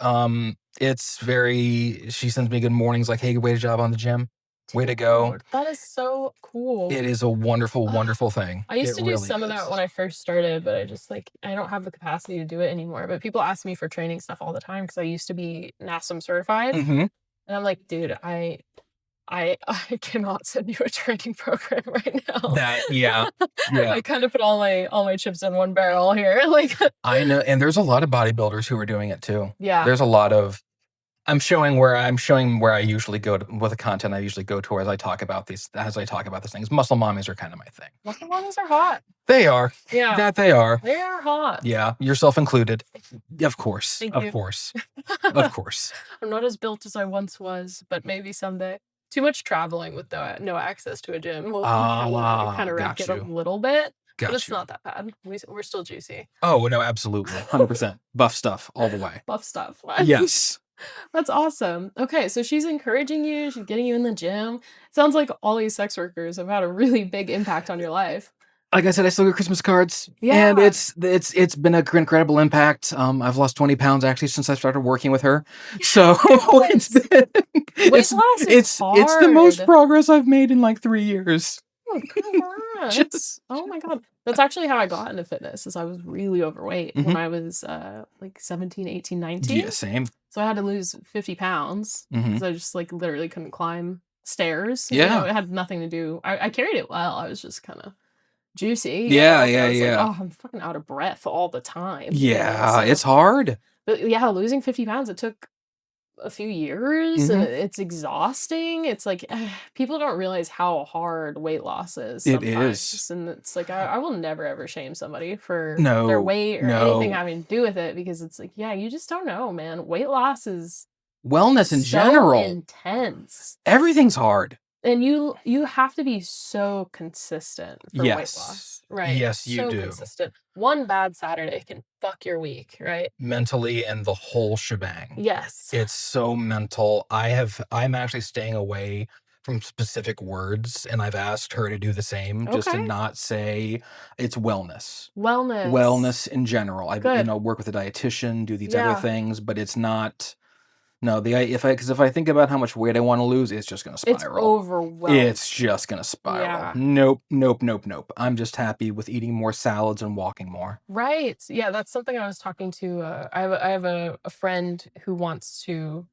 it's very she sends me good mornings like, "Hey, way to job on the gym. Way to go." Dude, that is so cool. It is a wonderful, Ugh. wonderful thing. I used It to do really some of that is. when I first started, but I just like I don't have the capacity to do it anymore. But people ask me for training stuff all the time because I used to be NASM certified. Mhm. And I'm like, dude, I cannot send you a training program right now. That yeah. Yeah. I kind of put all my chips in one barrel here. Like I know, and there's a lot of bodybuilders who are doing it too. yeah. There's a lot of I'm showing where I usually go to with the content I usually go to as I talk about these things. Muscle mommies are kind of my thing. Muscle mommies are hot. They are. Yeah, That they are. they are hot. Yeah, yourself included. Of course. Thank Of you. course. Of course. I'm not as built as I once was, but maybe someday. Too much traveling with no access to a gym will Ah, kinda wreck got it a you. little bit, but Got it's you. not that bad. We're still juicy. Oh, no, absolutely. 100%. Buff stuff all the way. Buff stuff. Yes. That's awesome. Okay, so she's encouraging you, she's getting you in the gym. Sounds like all these sex workers have had a really big impact on your life. Like I said, I still get Christmas cards, and Yeah. it's been a incredible impact. I've lost 20 pounds actually since I started working with her. So it's Yes! been Weight loss is it's the most hard. progress I've made in like 3 years. Oh, congrats. Just Oh my god. That's actually how I got into fitness, is I was really overweight when Mhm. I was, like 17, 18, 19. Yeah, same. So I had to lose 50 pounds Mhm. because I just, like, literally couldn't climb stairs. Yeah. It had nothing to do I carried it well, I was just kinda juicy, Yeah, but yeah, I was like, yeah. "Oh, I'm fucking out of breath all the time," Yeah, so it's hard. but yeah, losing 50 pounds, it took a few years, and Mhm. it's exhausting. It's like, people don't realize how hard weight loss is It is. sometimes, and it's like, I will never ever shame somebody for their No, weight or anything no. having to do with it because it's like, yeah, you just don't know, man. Weight loss is Wellness in so general. intense. Everything's hard. And you have to be so consistent for weight Yes. loss, right? Yes, you So do. consistent. One bad Saturday can fuck your week, right? Mentally and the whole shebang. Yes. It's so mental. I'm actually staying away from specific words, and I've asked her to do the same, just to Okay. not say it's wellness. Wellness. Wellness in general. Good. Work with a dietitian, do these other Yeah. things, but it's not. No, because if I think about how much weight I want to lose, it's just gonna It's spiral. overwhelming. It's just gonna spiral. Yeah. Nope, nope, nope, nope. I'm just happy with eating more salads and walking more. Right. Yeah, that's something I was talking to, I have a friend who wants to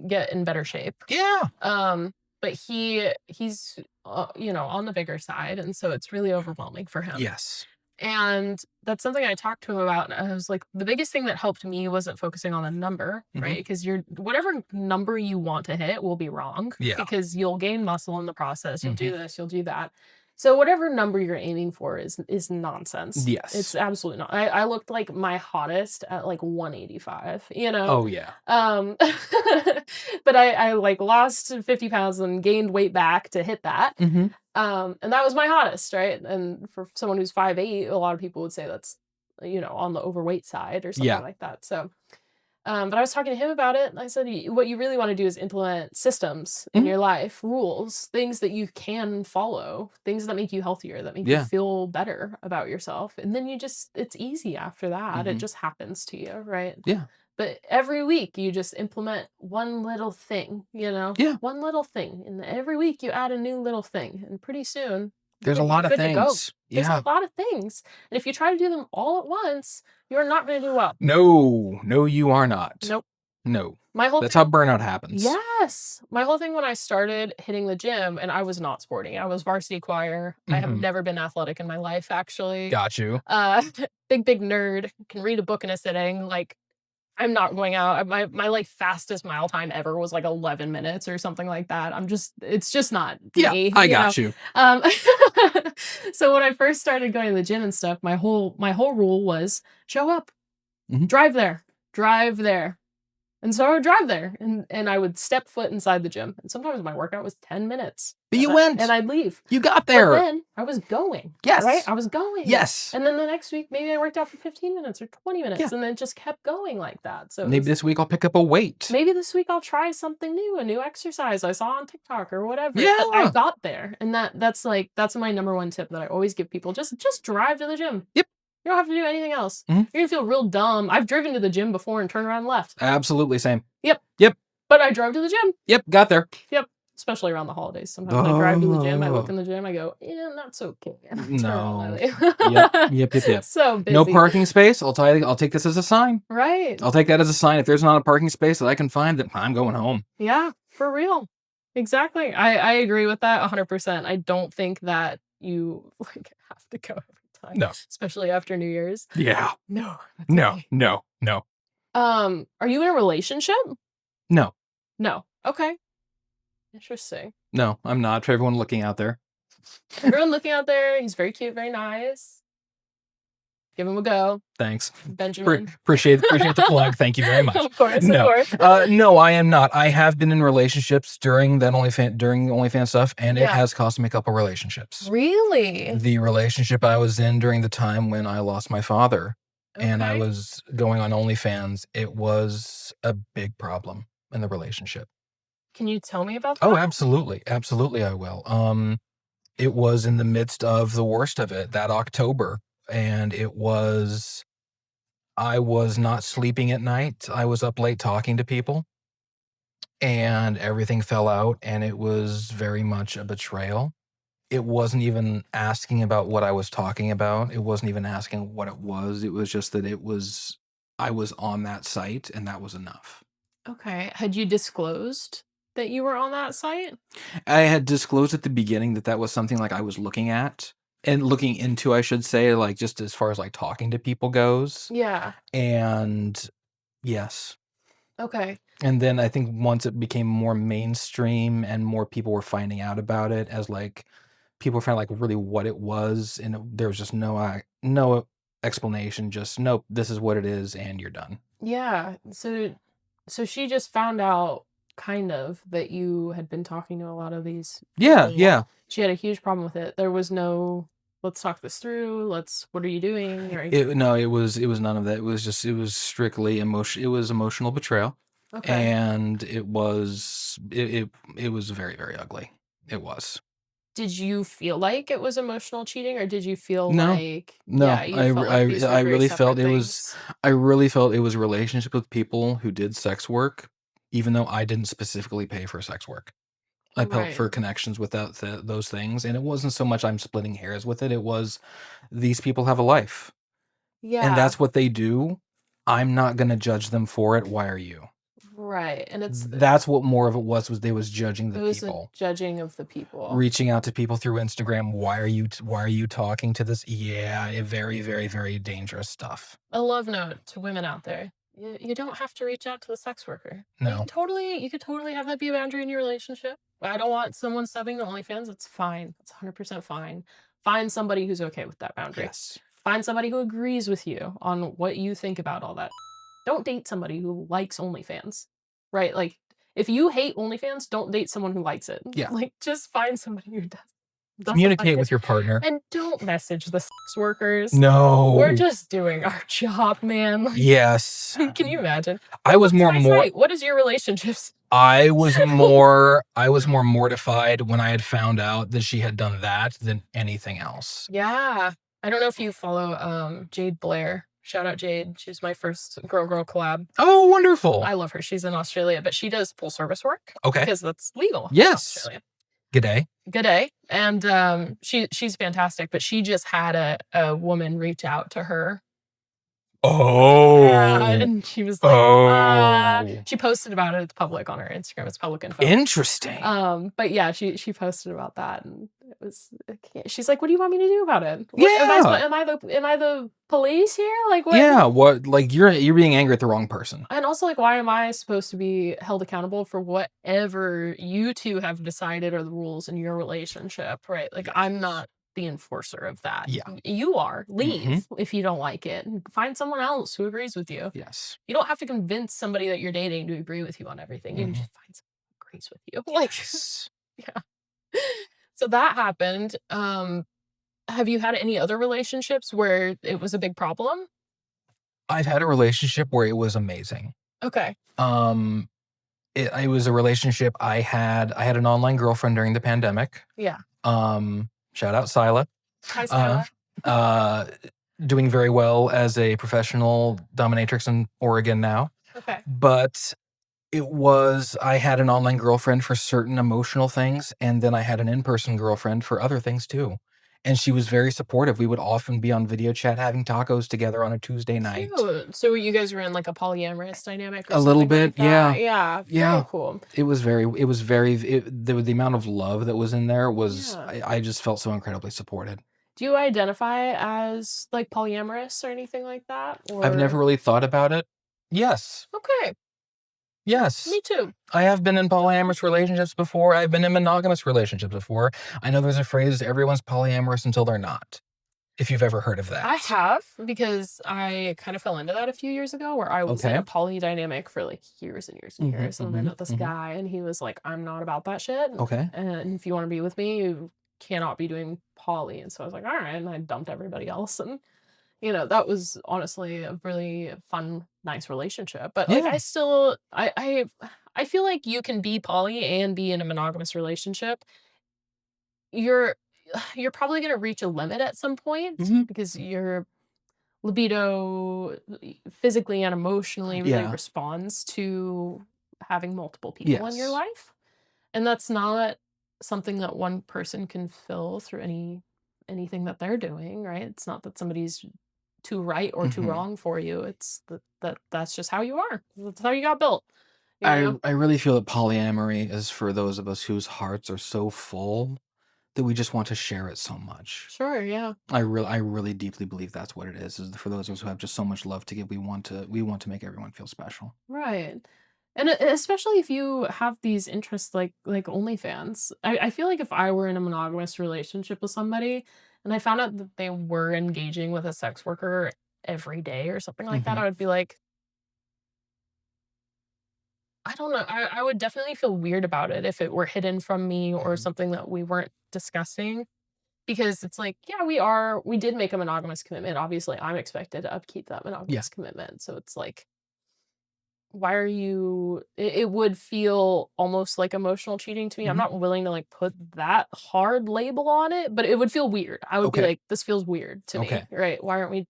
get in better shape. Yeah. Um, but he's, on the bigger side, and so it's really overwhelming for him. Yes. And that's something I talked to him about, and I was like, the biggest thing that helped me wasn't focusing on the number, Mhm. right? Because you're whatever number you want to hit will be wrong Yeah. because you'll gain muscle in the process. You'll do Mhm. this, you'll do that. So whatever number you're aiming for is nonsense. It's Yes. absolutely not. I looked like my hottest at like 185, Oh, yeah. Um, but I like lost 50 pounds and gained weight back to hit that. Mhm. And that was my hottest, right? And for someone who's 5'8", a lot of people would say that's, on the overweight side or something Yeah. like that. So, but I was talking to him about it, and I said, What you really want to do is implement systems in Mhm. your life, rules, things that you can follow, things that make you healthier, that make you Yeah. feel better about yourself. And then it's easy after that. It Mhm. just happens to you, right? Yeah. But every week you just implement one little thing, Yeah. one little thing. And every week you add a new little thing. And pretty soon There's a you're lot of good to go. things. There's a Yeah. lot of things. And if you try to do them all at once, you're not going to do well. No. No, you are not. Nope. No. My whole That's how thing, burnout happens. yes. My whole thing when I started hitting the gym, and I was not sporty. I was varsity choir. I have Mhm. never been athletic in my life, actually. Got you. Uh, big nerd. Can read a book in a sitting. Like, I'm not going out. My, like, fastest mile time ever was, like, 11 minutes or something like that. It's just not Yeah, me, I got you. Um, so when I first started going to the gym and stuff, my whole rule was show up, Mhm. drive there. And so I would drive there, and I would step foot inside the gym, and sometimes my workout was 10 minutes, But you and went. I'd leave. You got But there. then I was going, right? Yes. I was going. Yes. And then the next week, maybe I worked out for 15 minutes or 20 Yeah. minutes, and then it just kept going like that. So it Maybe was, this week I'll pick up a weight. maybe this week I'll try something new, a new exercise I saw on TikTok or whatever. But I Yeah. got there, and that's my number one tip that I always give people. Just drive to the gym. Yep. You don't have to do anything else. Mhm. You're gonna feel real dumb. I've driven to the gym before and turned around and left. Absolutely same. Yep. Yep. But I drove to the gym. Yep. Got there. Yep. Especially around the holidays. Sometimes I drive to the gym, I look Oh. in the gym, I go, "Yeah, that's okay." And I turn around and No. I Yep. leave. Yep. Yep. Yep. So No busy. parking space. I'll take this as a sign. Right. I'll take that as a sign. If there's not a parking space that I can find, then I'm going home. Yeah, for real. Exactly. I agree with that 100%. I don't think that you, like, have to go every time, No. especially after New Year's. Yeah. No, that's No. okay. No. No. Are you in a relationship? No. No. Okay. Interesting. No. I'm not. For everyone looking out there. Everyone looking out there, he's very cute, very nice. Give him a go, Thanks. Benjamin. Appreciate the plug. Thank you very much. Of course, No. of course. No, I am not. I have been in relationships during OnlyFans stuff, and it Yeah. has cost me a couple relationships. Really? The relationship I was in during the time when I lost my father and I Okay. was going on OnlyFans, it was a big problem in the relationship. Can you tell me about Oh, that? absolutely. Absolutely, I will. It was in the midst of the worst of it that October, and I was not sleeping at night. I was up late talking to people, and everything fell out, and it was very much a betrayal. It wasn't even asking about what I was talking about. It wasn't even asking what it was. It was just that I was on that site, and that was enough. Okay. Had you disclosed that you were on that site? I had disclosed at the beginning that that was something, like, I was looking at and looking into, I should say, like, just as far as, like, talking to people goes, Yeah. and yes. Okay. And then I think once it became more mainstream and more people were finding out about it as, like, people were finding, like, really what it was, and there was just no explanation, just, "Nope, this is what it is, and you're done." Yeah. So she just found out kind of, that you had been talking to a lot of these Yeah, people. yeah. She had a huge problem with it. There was no, "Let's talk this through. What are you doing?" Or No, it was none of that. It was strictly emotion. It was emotional betrayal, okay. and it was very, very ugly. It was. Did you feel like it was emotional cheating, or did you feel No, like, no. yeah, you felt like these were I very really felt separate it was. things? I really felt it was a relationship with people who did sex work, even though I didn't specifically pay for sex work. I felt Right. for connections with those things, and it wasn't so much I'm splitting hairs with it. It was these people have a life, and Yeah. that's what they do. I'm not gonna judge them for it. Why are you? Right, and That's what more of it was they was judging the it was a people. judging of the people. Reaching out to people through Instagram, why are you talking to this? Yeah, very, very, very dangerous stuff. A love note to women out there. You don't have to reach out to the sex worker. No. You could totally have that be a boundary in your relationship. I don't want someone subbing to OnlyFans. It's fine. It's 100% fine. Find somebody who's okay with that boundary. Yes. Find somebody who agrees with you on what you think about all that. Don't date somebody who likes OnlyFans, right? Like, if you hate OnlyFans, don't date someone who likes it. Yeah. Like, just find somebody who doesn't like Communicate it, with your partner. and don't message the sex workers. We're No. just doing our job, man. Like, Yes. can you imagine? I was What's more my more site? What is your relationships? I was more mortified when I had found out that she had done that than anything else. Yeah. I don't know if you follow Jade Blair. Shout out Jade. She's my first girl collab. Oh, wonderful. I love her. She's in Australia, but she does full service work Okay. because that's legal in Yes. Australia. Good day. Good day. And she's fantastic, but she just had a woman reach out to her. Yeah, Oh. and she was like, Oh. she posted about it. It's public on her Instagram. It's public info. Interesting. But yeah, she posted about that, and it was. She's like, "What do you want me to do about it? What Yeah. am I the police here? Like what?" Yeah, what like you're being angry at the wrong person. And also, like, why am I supposed to be held accountable for whatever you two have decided are the rules in your relationship, right? Like, I'm not the enforcer of that. Yeah. You are. Mhm. Leave if you don't like it, and find someone else who agrees with you. Yes. You don't have to convince somebody that you're dating to agree with you on everything. You can Mhm. just find someone who agrees with you. Like, Yes. yeah. So that happened. Have you had any other relationships where it was a big problem? I've had a relationship where it was amazing. Okay. Um, it was a relationship I had an online girlfriend during the pandemic. Yeah. Shout out Sila. Hi, Uh, Skyla. uh, doing very well as a professional dominatrix in Oregon now. Okay. But I had an online girlfriend for certain emotional things, and then I had an in-person girlfriend for other things too. And she was very supportive. We would often be on video chat having tacos together on a Tuesday night. Cute. So you guys were in like a polyamorous dynamic or A little something bit, like yeah. that? Yeah. Very Yeah. cool. The amount of love that was in there was Yeah. I just felt so incredibly supported. Do you identify as like polyamorous or anything like that? I've never Or really thought about it. Yes. okay, Yes. me too. I have been in polyamorous relationships before. I've been in monogamous relationships before. I know there's a phrase, everyone's polyamorous until they're not, if you've ever heard of I that. have because I kind of fell into that a few years ago where I was in Okay. a poly dynamic for like years and years and Mhm, years. And then I mhm, met this mhm. guy and he was like, I'm not about that shit. Okay. And if you want to be with me, you cannot be doing poly. And so I was like, all right. And I dumped everybody else. And, that was honestly a really fun, nice relationship. But like, Yeah. I feel like you can be poly and be in a monogamous relationship. You're, you're probably going to reach a limit at some point Mhm. because your libido physically and emotionally really Yeah. responds to having multiple people in your Yes. life, and that's not something that one person can fill through anything that they're doing, right? It's not that somebody's too right or too Mhm. wrong for you. It's that's just how you are. That's how you got built, you I know? I really feel that polyamory is for those of us whose hearts are so full that we just want to share it so much. Sure, yeah. I really deeply believe that's what it is for those of us who have just so much love to give. We want to make everyone feel special. Right. And especially if you have these interests like OnlyFans. I feel like if I were in a monogamous relationship with somebody and I found out that they were engaging with a sex worker every day or something like that, I Mhm. would be like, I don't know. I would definitely feel weird about it if it were hidden from me or Mhm. something that we weren't discussing. Because it's like, yeah, we did make a monogamous commitment. Obviously, I'm expected to upkeep that Yeah. monogamous commitment. So it's like, why are you it would feel almost like emotional cheating to me. I'm Mhm. not willing to like put that hard label on it, but it would feel weird. I would be Okay. like, this feels weird to me, Okay. right? Why aren't we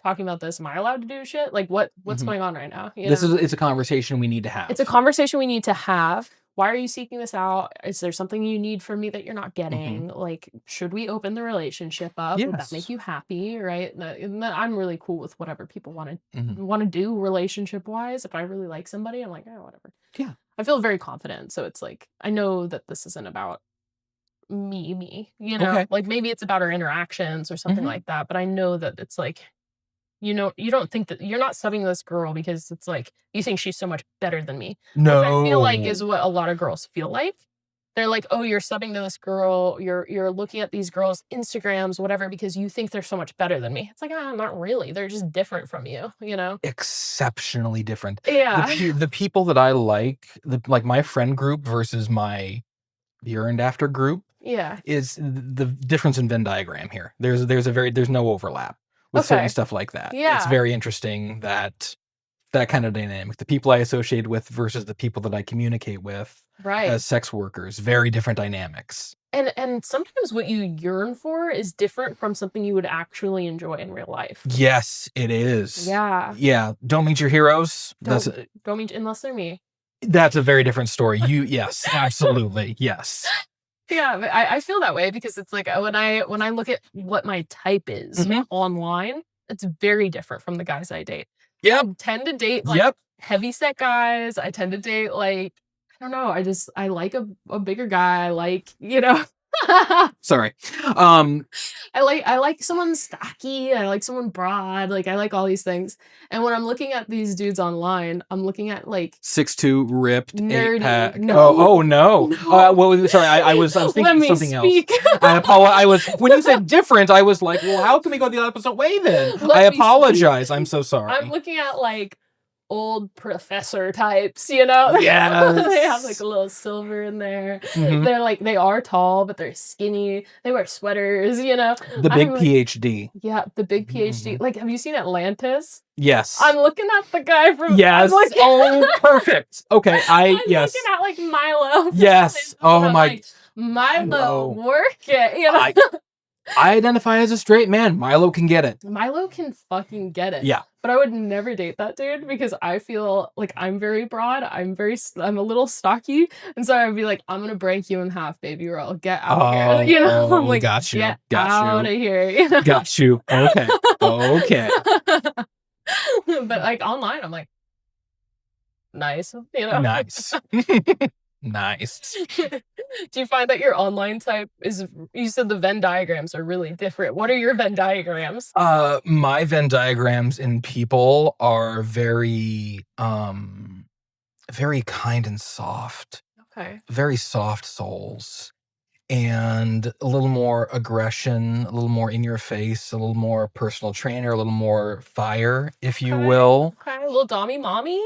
talking about this? Am I allowed to do shit? Like what's Mhm. going on right now? You This know? is it's a conversation we need to It's a have. conversation we need to have. Why are you seeking this out? Is there something you need from me that you're not Mhm. getting? Like, should we open the relationship up? Would that make Yes. you happy? Right? And I'm really cool with whatever people Mhm. want to do relationship wise. If I really like somebody, I'm like, oh, whatever. Yeah. I feel very confident. So it's like, I know that this isn't about me, Okay. like maybe it's about our interactions or something Mhm. like that. But I know that it's like, you don't think that you're not subbing this girl because it's like you think she's so much better than me, which I feel like is No. what a lot of girls feel like. They're like, "Oh, you're subbing to this girl, you're looking at these girls' Instagrams, whatever, because you think they're so much better than me." It's like, "Ah, not really. They're just different from you, you know?" Exceptionally different. Yeah. The people that I like my friend group versus my yearned after group Yeah. is the difference in Venn diagram here. There's no overlap with certain Okay. stuff like that. It's Yeah. very interesting that that kind of dynamic. The people I associate with versus the people that I communicate with Right. as sex workers, very different dynamics. And sometimes what you yearn for is different from something you would actually enjoy in real life. Yes, it is. Yeah. Yeah, don't meet your heroes. Don't mean unless they're me. That's a very different story. Yes, absolutely. Yes. Yeah, but I feel that way because it's like, when I look at what my type is Mhm. online, it's very different from the guys I date. I Yep. tend to date, like, Yep. heavy set guys, I tend to date, like, I don't know, I like a bigger guy, I like, Sorry. Um, I like someone stocky, I like someone broad, like, I like all these things, and when I'm looking at these dudes online, I'm looking at, like, 6'2", ripped, 8 nerdy. pack. Oh, no. No. Well, sorry, I was Let thinking me something else. speak. I was when you said different, I was like, "Well, how can we go the opposite way then?" I Let me speak. apologize. I'm so I'm sorry. looking at, like, old professor types, you know? They have, like, Yes. a little silver in there. Mhm. They're, like they are tall, but they're skinny. They wear sweaters, you know? The I'm big like PhD. yeah, the big PhD. Mhm. Like, have you seen Atlantis? Yes. I'm looking at the guy from I'm Yes. looking Oh, perfect. Okay, I'm looking yes. at, like, Milo from Yes. Atlantis, and Oh I'm my like, "Milo, Milo. work it," you know? I I identify as a straight man. Milo can get it. Milo can fucking get it. Yeah. But I would never date that dude because I feel like I'm very broad. I'm a little stocky. And so I'd be like, I'm gonna break you in half, baby girl. Get out of here. I'm Oh, like, got you. get Got out you. of here. Got you. Okay. Okay. But like online, I'm like, nice. Nice. Nice. Do you find that your online type is you said the Venn diagrams are really different. What are your Venn diagrams? My Venn diagrams in people are very kind and soft. Okay. Very soft souls. And a little more aggression, a little more in your face, a little more personal trainer, a little more fire, if you Okay. will. Okay. A little dommy mommy.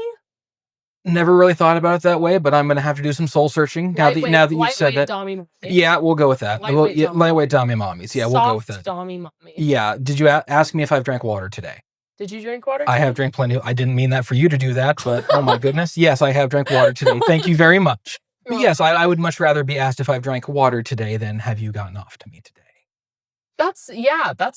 Never really thought about it that way, but I'm gonna have to do some soul searching now that you've said Lightweight that. dommy mommy. Yeah, we'll go with that. Well, Lightweight yeah, dommy lightweight mommy. dummy mommies. Yeah, we'll go with Soft that. dommy mommy. Yeah. Did you ask me if I've drank water today? Did you drink water I have today? drank plenty. I didn't mean that for you to do that, but oh my goodness, yes, I have drank water today. Thank you very much. You're But yes, welcome. I would much rather be asked if I've drank water today than have you gotten off to me today. That's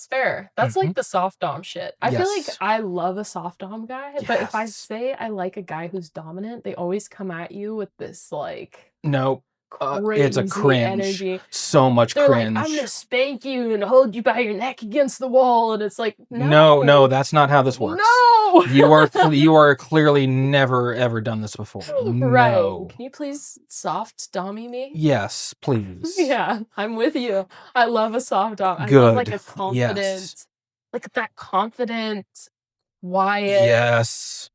fair. That's Mhm. like the soft dom shit. I feel like Yes. I love a soft dom guy, but if I Yes. say I like a guy who's dominant, they always come at you with this like No. It's a crazy cringe. energy. So much They're like, "I'm gonna cringe. spank you and hold you by your neck against the wall," and it's like, No, no, "No, that's not how this works. no!" You are clearly never ever done this before. Right. No. Can you please soft dommy me? Yes, please. Yeah, I'm with you. I love a soft dom. I love like Good. a Yes. confident, like that confident, quiet, Yes.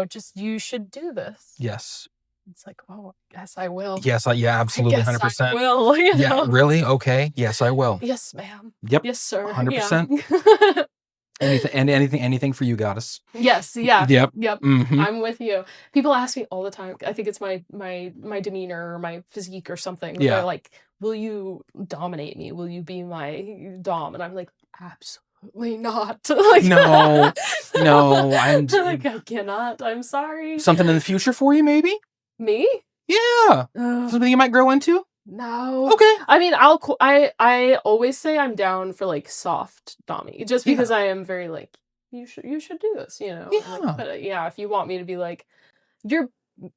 just you should do this. Yes. It's like, oh, I guess I will. Yes, yeah, I absolutely, guess I 100%. will, Yeah, really? Okay. Yes, I will. Yes, ma'am. Yep, Yes, sir. Yeah. 100%. Anything for you, goddess. Yes, yeah, Yep. yep, Mhm. I'm with you. People ask me all the time, I think it's my demeanor or my physique or something, they're Yeah. like, "Will you dominate me? Will you be my dom?" And I'm like, "Absolutely not." Like No. No, I'm like, "I cannot, I'm sorry." something in the future for you, maybe? Me? Yeah. Ugh, Something you might grow into? no. Okay. I mean, I always say I'm down for, like, soft dommy, just because Yeah. I am very, like, you should do this," you know? I'm like, Yeah. but, yeah, if you want me to be like, "Your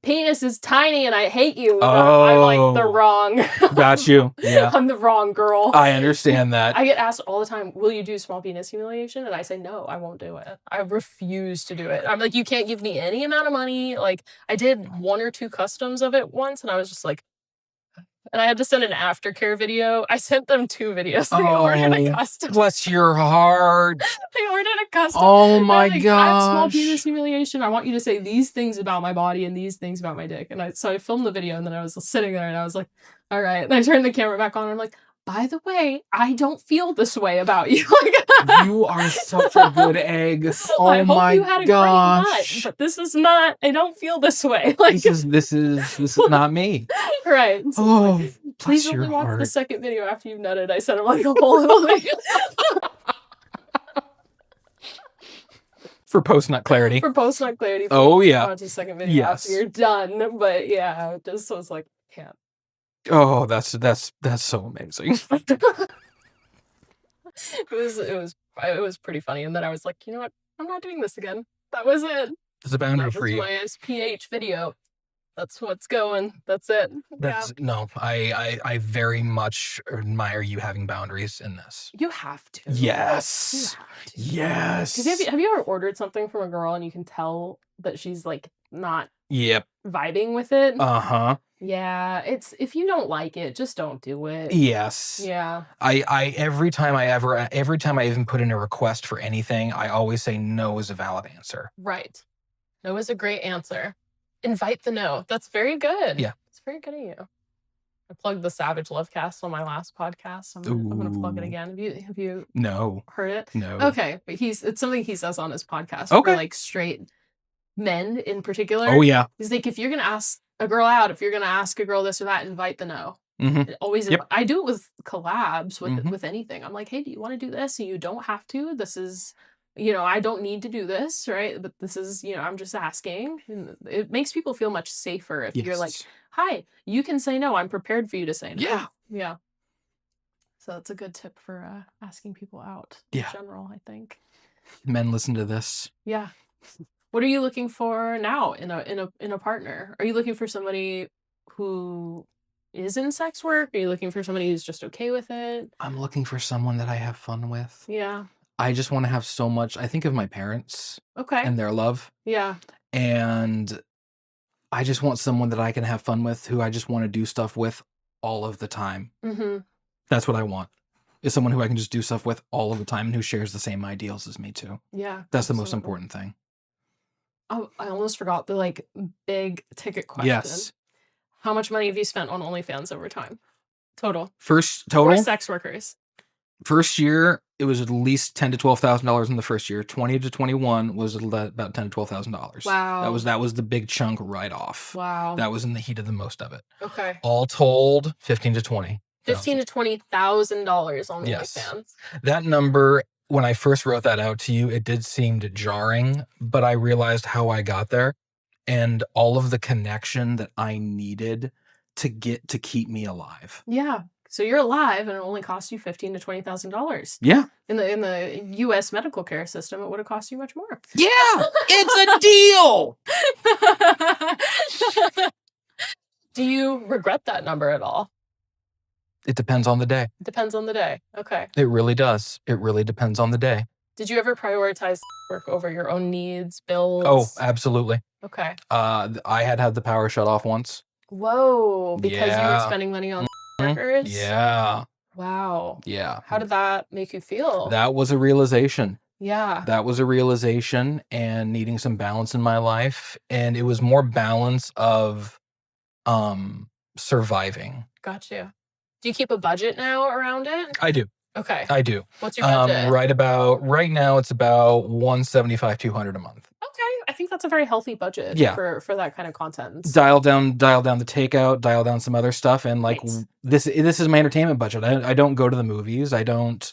penis is tiny and I hate you," I'm, like, the Oh, wrong got you. Yeah. I'm the wrong girl. I understand that. I get asked all the time, "Will you do small penis humiliation?" And I say, "No, I won't do it. I refuse to do it." I'm like, "You can't give me any amount of money." Like, I did 1 or 2 customs of it once, and I was just like, and I had to send an aftercare video. I sent them 2 videos. They ordered a Oh, custom. bless your heart. They ordered a custom. Oh They're my like, "I have small penis gosh. humiliation. I want you to say these things about my body and these things about my dick." And I filmed the video, and then I was sitting there and I was like, "All right." And I turned the camera back on and I'm like, "By the way, I don't feel this way about you." Like, You are such a good egg. I Oh hope my you had a great nut, gosh. but this is not, I don't feel this way. Like, This is not me. right. So Oh, like, please bless your only watch the heart. second video after you've nutted. I sent him like a whole little thing. For post-nut clarity. For post-nut clarity. Oh, yeah. Watch the second video after Yes. you're done. But yeah, it just was like, can't. Oh, that's so amazing. It was pretty funny. And then I was like, you know what? I'm not doing this again. That was it. There's a boundary That for was you. my SPH video. That's what's going. That's it. Yeah. No, I very much admire you having boundaries in this. You have to. Yes. You have to. Yes. Because have you ever ordered something from a girl and you can tell that she's like not Yep. vibing with it? Uh-huh. Yeah, it's, if you don't like it, just don't do it. Yes. Yeah. Every time I even put in a request for anything, I always say no is a valid answer. Right. No is a great answer. Invite the no. That's very good. Yeah. It's very good of you. I plugged the Savage Love Cast on my last podcast. I'm gonna plug it Ooh. again. Have you No. heard it? No. Okay, but it's something he says on his podcast Okay. for like straight men in particular. Oh yeah. He's like, if you're gonna ask a girl out, if you're gonna ask a girl this or that, invite the no. Mhm. It always, Yep. I do it with collabs, Mhm. with anything. I'm like, hey, do you want to do this? And you don't have to. This is, I don't need to do this, right? But this is, I'm just asking. And it makes people feel much safer if you're like, Yes. hi, you can say no. I'm prepared for you to say no. Yeah. Yeah. So that's a good tip for asking people out in Yeah. general, I think. Men, listen to this. Yeah. What are you looking for now in a partner? Are you looking for somebody who is in sex work? Are you looking for somebody who's just okay with it? I'm looking for someone that I have fun with. Yeah. I just want to have so much. I think of my parents Okay. and their love, Yeah. and I just want someone that I can have fun with, who I just want to do stuff with all of the time. Mm-hmm. That's what I want. Is someone who I can just do stuff with all of the time and who shares the same ideals as me too. Yeah. That's the most absolutely. important thing. Oh, I almost forgot the like big ticket question. Yes. How much money have you spent on OnlyFans over time? Total. First Or total. sex workers. First year, it was at least $10,000 to $12,000 in the first year. 20 to 21 was about $10,000 to $12,000. Wow. That was the big chunk right off. Wow. That was in the heat of the most of it. Okay. All told, 15 to 20. $15,000 to $20,000 on Yes. OnlyFans. That number, when I first wrote that out to you, it did seem jarring, but I realized how I got there and all of the connection that I needed to keep me alive. Yeah. So you're alive, and it only costs you $15,000 to $20,000. Yeah. In the U.S. medical care system, it would have cost you much more. Yeah, it's a deal. Do you regret that number at all? It depends on the day. Depends on the day. Okay. It really does. It really depends on the day. Did you ever prioritize work over your own needs, bills? Oh, absolutely. Okay. I had the power shut off once. Whoa, because you were Yeah. spending money on workers? Yeah. Wow. Yeah. How did that make you feel? That was a realization. Yeah. That was a realization, and needing some balance in my life. And it was more balance of surviving. Got you. Do you keep a budget now around it? I do. Okay. I do. What's your budget? Right now it's about 175, 200 a month. Okay, I think that's a very healthy budget Yeah. for that kind of content. Dial down the takeout, dial down some other stuff, and like Nice. this is my entertainment budget. I don't go to the movies. I don't,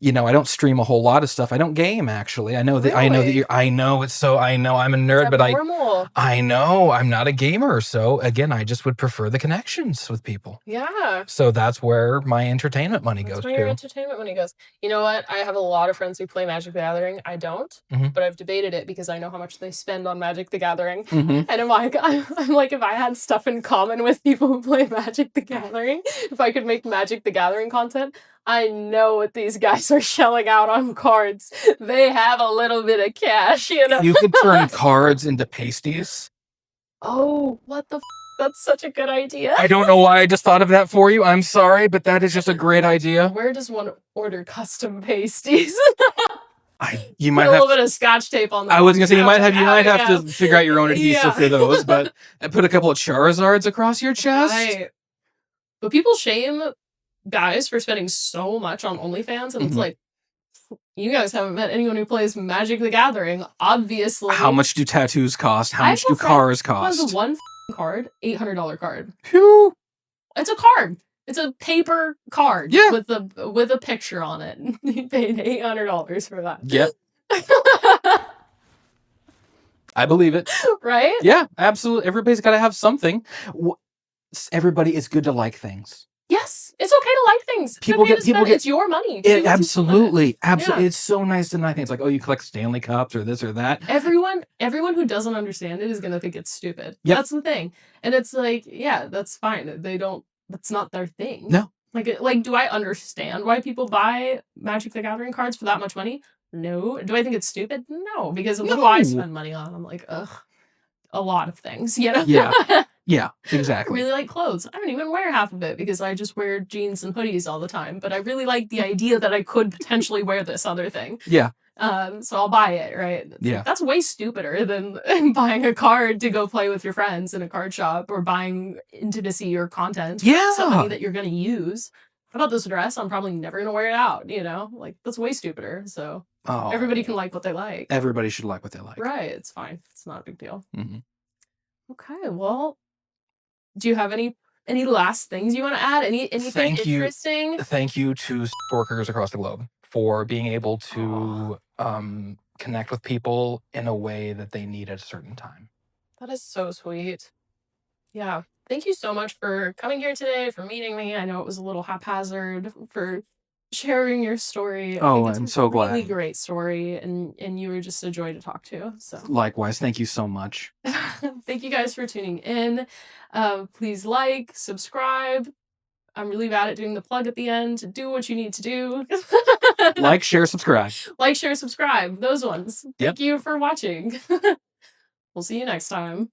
I don't stream a whole lot of stuff. I don't game actually. Really? I know I'm a It's nerd, but abnormal. I know I'm not a gamer. So again, I just would prefer the connections with people. Yeah. So that's where my entertainment money That's goes where your to. entertainment money goes. You know what? I have a lot of friends who play Magic the Gathering. I don't, Mhm. but I've debated it because I know how much they spend on Magic the Gathering. Mhm. And I'm like, if I had stuff in common with people who play Magic the Gathering, if I could make Magic the Gathering content, I know what these guys are shelling out on cards. They have a little bit of cash, you know? You could turn cards into pasties. Oh, what the that's such a good idea. I don't know why I just thought of that for you. I'm sorry, but that is just a great idea. Where does one order custom pasties? You Put might a have. little bit of Scotch tape on them. I was gonna say you might have Yeah. to figure out your own adhesive Yeah. for those, but put a couple of Charizards across your chest. Right. But people shame guys for spending so much on OnlyFans, and it's Mhm. like, you guys haven't met anyone who plays Magic the Gathering, obviously. How much do tattoos cost? How I much have do a friend cars who has cost? one card, $800 card. Phew. It's a card. It's a paper card Yeah. with a picture on it. He paid $800 for that. Yep. I believe it. Right? Yeah, absolutely. Everybody's got to have something. Everybody, it's good to like things. Yes, it's okay to like things. People get it's your money. Do what you want. absolutely. Yeah. It's so nice to like things like, oh, you collect Stanley Cups or this or that. Everyone who doesn't understand it is gonna think it's stupid. Yep. That's the thing. And it's like, yeah, that's fine. That's not their thing. No. Like, do I understand why people buy Magic the Gathering cards for that much money? No. Do I think it's stupid? No, because what do I No. spend money on? I'm like, ugh, a lot of things, you know? Yeah. Yeah, I exactly. really like clothes. I don't even wear half of it because I just wear jeans and hoodies all the time. But I really like the idea that I could potentially wear this other thing. Yeah. So I'll buy it, right? Yeah. That's way stupider than buying a card to go play with your friends in a card shop or buying intimacy or content. Yeah. Somebody that you're gonna use. How about this dress? I'm probably never gonna wear it out, you know? Like, that's way stupider. So everybody can like what they like. Everybody should like what they like. Right, it's fine. It's not a big deal. Mm-hmm. Okay, well, do you have any last things you want to add? Anything interesting? Thank you to workers across the globe for being able to connect with people in a way that they need at a certain time. That is so sweet. Yeah. Thank you so much for coming here today, for meeting me. I know it was a little haphazard, for sharing your story. Oh, I think I'm it's so a really glad. great story, and you were just a joy to talk to. So Likewise, thank you so much. thank you guys for tuning in. Please like, subscribe. I'm really bad at doing the plug at the end. Do what you need to do. Like, share, subscribe. Like, share, subscribe. Those ones. Yep. Thank you for watching. We'll see you next time.